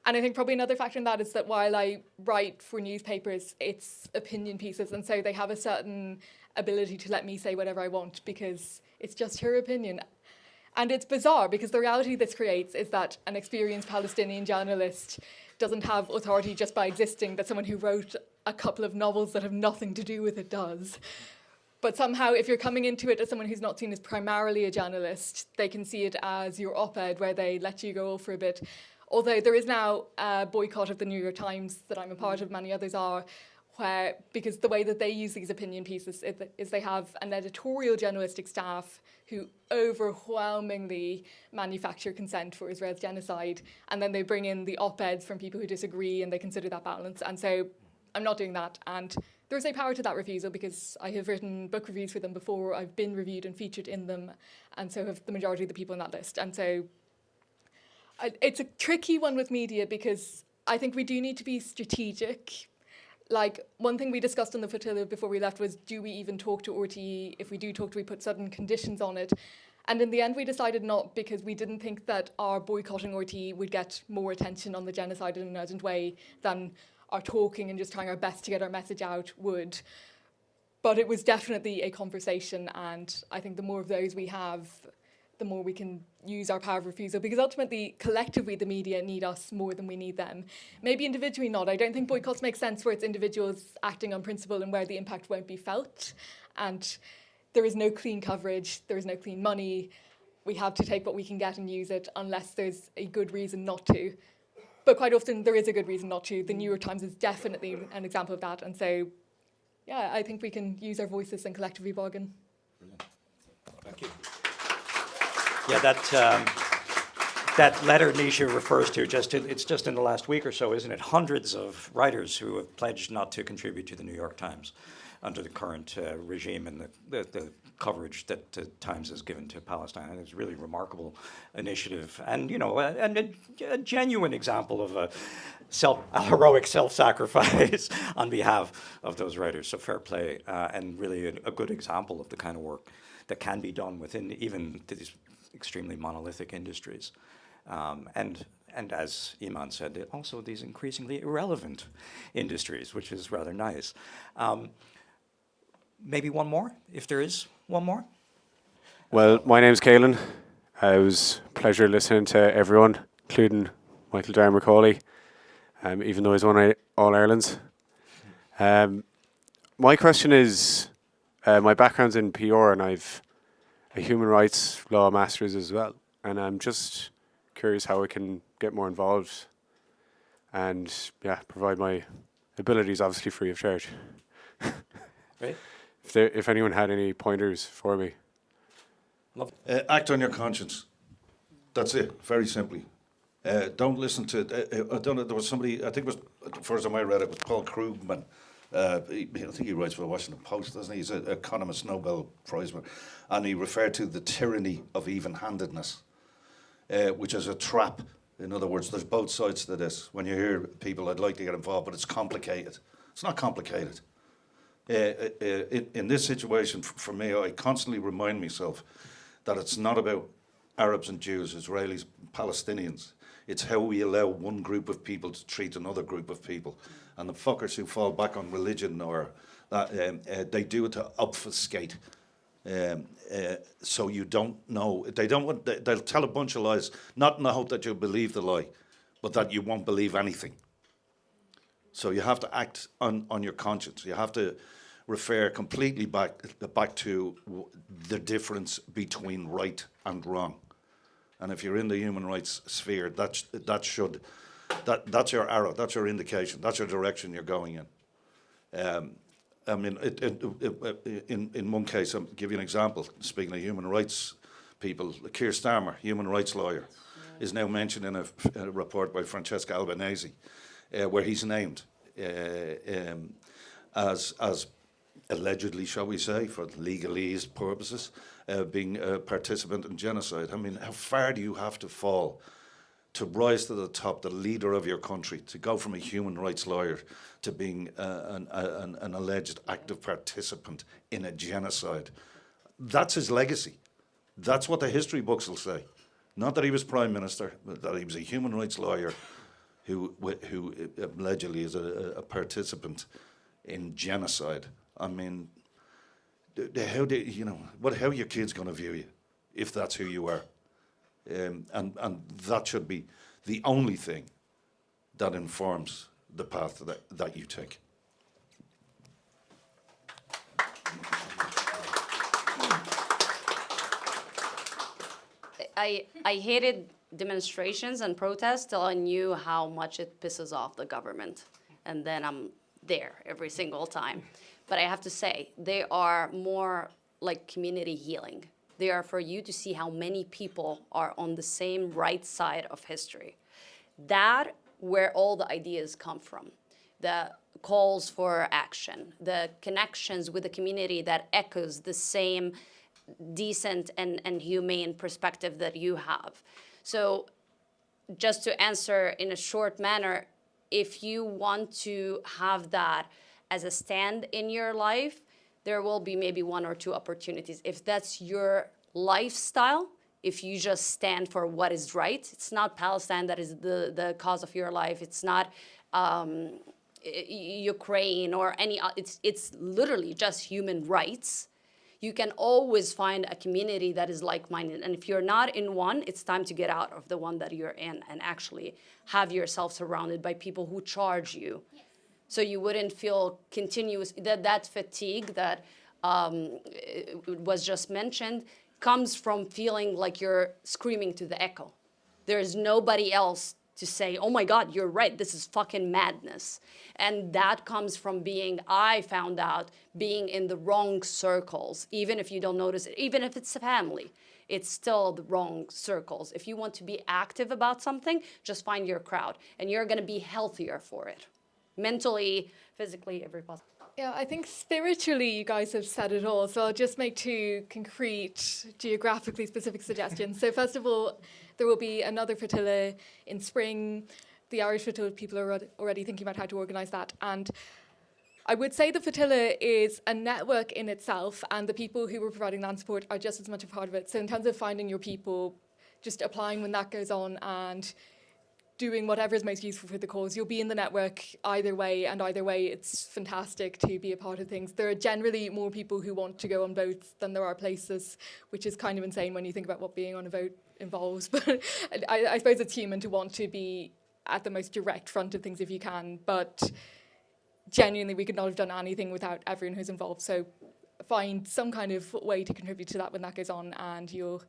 And I think probably another factor in that is that while I write for newspapers, it's opinion pieces, and so they have a certain ability to let me say whatever I want because it's just her opinion. And it's bizarre because the reality this creates is that an experienced Palestinian journalist doesn't have authority just by existing, that someone who wrote a couple of novels that have nothing to do with it does. But somehow, if you're coming into it as someone who's not seen as primarily a journalist, they can see it as your op-ed where they let you go for a bit. Although there is now a boycott of the New York Times that I'm a part of, many others are, where, because the way that they use these opinion pieces is they have an editorial journalistic staff who overwhelmingly manufacture consent for Israel's genocide, and then they bring in the op-eds from people who disagree and they consider that balance. And so I'm not doing that. And there is a power to that refusal because I have written book reviews for them before, I've been reviewed and featured in them, and so have the majority of the people on that list. And so it's a tricky one with media because I think we do need to be strategic. Like, one thing we discussed on the flotilla before we left was, do we even talk to RTE? If we do talk, do we put certain conditions on it? And in the end, we decided not, because we didn't think that our boycotting RTE would get more attention on the genocide in an urgent way than our talking and just trying our best to get our message out would. But it was definitely a conversation, and I think the more of those we have, the more we can use our power of refusal, because ultimately, collectively, the media need us more than we need them. Maybe individually not. I don't think boycotts make sense where it's individuals acting on principle and where the impact won't be felt. And there is no clean coverage, there is no clean money. We have to take what we can get and use it unless there's a good reason not to. But quite often, there is a good reason not to. The New York Times is definitely an example of that. And so, yeah, I think we can use our voices and collectively bargain. Brilliant. Thank you. Yeah, that letter Naoise refers to, it's just in the last week or so, isn't it? Hundreds of writers who have pledged not to contribute to the New York Times under the current regime and the coverage that the Times has given to Palestine. And it's a really remarkable initiative, and a genuine example of a heroic self-sacrifice on behalf of those writers. So fair play, and really a good example of the kind of work that can be done within even these extremely monolithic industries. And as Eman said, also these increasingly irrelevant industries, which is rather nice. Maybe one more, if there is one more. Well, my name's Caelan. It was a pleasure listening to everyone, including Michael Darragh McAuley, even though he's won All-Irelands. My question is, my background's in PR and I've a human rights law master's as well. And I'm just curious how I can get more involved and provide my abilities, obviously free of charge. Right. If anyone had any pointers for me. Act on your conscience. That's it, very simply. Don't listen to, I don't know, there was somebody, I think it was, the first time I read it was Paul Krugman. I think he writes for the Washington Post, doesn't he? He's an economist, Nobel Prize winner. And he referred to the tyranny of even-handedness, which is a trap. In other words, there's both sides to this. When you hear people, I'd like to get involved, but it's complicated. It's not complicated. In this situation, for me, I constantly remind myself that it's not about Arabs and Jews, Israelis, Palestinians. It's how we allow one group of people to treat another group of people. And the fuckers who fall back on religion or that, they do it to obfuscate. So you don't know. They'll tell a bunch of lies, not in the hope that you'll believe the lie, but that you won't believe anything. So you have to act on your conscience. You have to refer completely back to the difference between right and wrong. And if you're in the human rights sphere, that's your arrow, that's your indication, that's your direction you're going in. I mean, in one case, I'll give you an example. Speaking of human rights people, Keir Starmer, human rights lawyer, is now mentioned in a report by Francesca Albanese, where he's named as allegedly, shall we say, for legalese purposes, being a participant in genocide. I mean, how far do you have to fall to rise to the top, the leader of your country, to go from a human rights lawyer to being an alleged active participant in a genocide? That's his legacy. That's what the history books will say. Not that he was Prime Minister, but that he was a human rights lawyer who allegedly is a participant in genocide. I mean, how are your kids going to view you if that's who you are? And that should be the only thing that informs the path that you take. I hated demonstrations and protests till I knew how much it pisses off the government. And then I'm there every single time. But I have to say, they are more like community healing. They are for you to see how many people are on the same right side of history. That where all the ideas come from. The calls for action, the connections with the community that echoes the same decent and humane perspective that you have. So just to answer in a short manner, if you want to have that as a stand in your life, there will be maybe one or two opportunities. If that's your lifestyle, if you just stand for what is right, it's not Palestine that is the cause of your life. It's not Ukraine or any, it's literally just human rights. You can always find a community that is like-minded. And if you're not in one, it's time to get out of the one that you're in and actually have yourself surrounded by people who charge you. So you wouldn't feel continuous, that fatigue that was just mentioned comes from feeling like you're screaming to the echo. There's nobody else to say, oh my God, you're right, this is fucking madness. And that comes from I found out, being in the wrong circles, even if you don't notice it, even if it's a family, it's still the wrong circles. If you want to be active about something, just find your crowd, and you're gonna be healthier for it. Mentally, physically, every possible. Yeah, I think spiritually you guys have said it all, so I'll just make 2 concrete, geographically specific suggestions. So first of all, there will be another flotilla in spring. The Irish flotilla, people are already thinking about how to organise that. And I would say the flotilla is a network in itself, and the people who were providing land support are just as much a part of it. So in terms of finding your people, just applying when that goes on and doing whatever is most useful for the cause. You'll be in the network either way, and either way it's fantastic to be a part of things. There are generally more people who want to go on votes than there are places, which is kind of insane when you think about what being on a vote involves. But I suppose it's human to want to be at the most direct front of things if you can, but genuinely we could not have done anything without everyone who's involved. So find some kind of way to contribute to that when that goes on, and you'll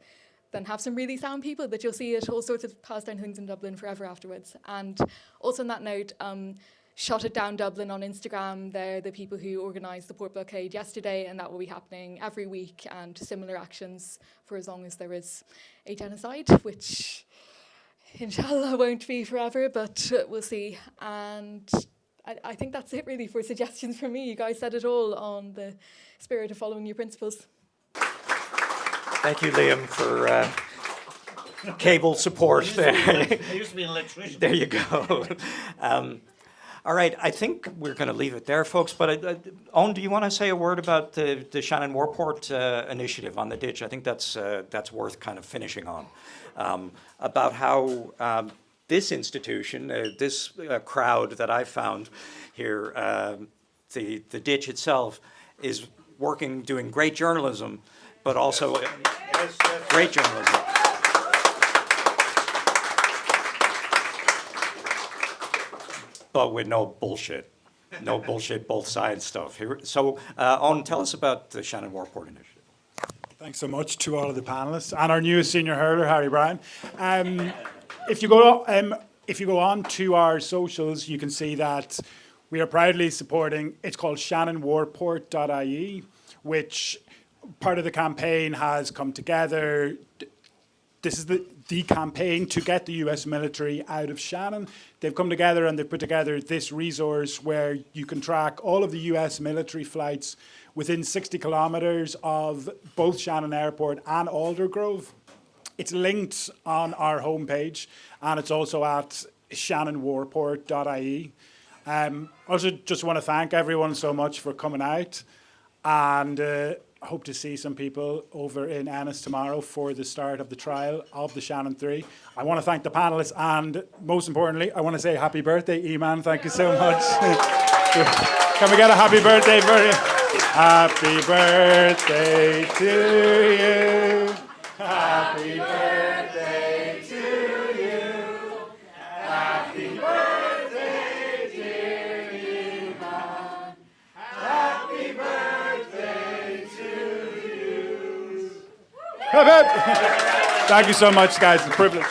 then have some really sound people that you'll see at all sorts of Palestine things in Dublin forever afterwards. And also on that note, Shut It Down Dublin on Instagram, they're the people who organised the port blockade yesterday, and that will be happening every week, and similar actions for as long as there is a genocide, which inshallah won't be forever, but we'll see. And I think that's it really for suggestions from me. You guys said it all on the spirit of following your principles. Thank you, Liam, for cable support there. I used to be an electrician. There you go. All right, I think we're going to leave it there, folks. But Owen, do you want to say a word about the Shannon Warport initiative on the ditch? I think that's worth kind of finishing on. About how this institution, this crowd that I found here, the ditch itself, is working, doing great journalism, but also great journalism. But with no bullshit, both sides stuff. So, Owen, tell us about the Shannon Warport initiative. Thanks so much to all of the panelists and our newest senior hurler, Harry Bryan. If you go on to our socials, you can see that we are proudly supporting. It's called shannonwarport.ie, which part of the campaign has come together. This is the campaign to get the US military out of Shannon. They've come together and they've put together this resource where you can track all of the US military flights within 60 kilometres of both Shannon Airport and Aldergrove. It's linked on our homepage, and it's also at shannonwarport.ie. Also just want to thank everyone so much for coming out, and hope to see some people over in Ennis tomorrow for the start of the trial of the Shannon Three. I want to thank the panellists, and most importantly, I want to say happy birthday, Eman. Thank you so much. Can we get a happy birthday for you? Happy birthday to you. Happy birthday to you. Happy birthday, dear Eman. Happy birthday to you. Thank you so much, guys. It's a privilege.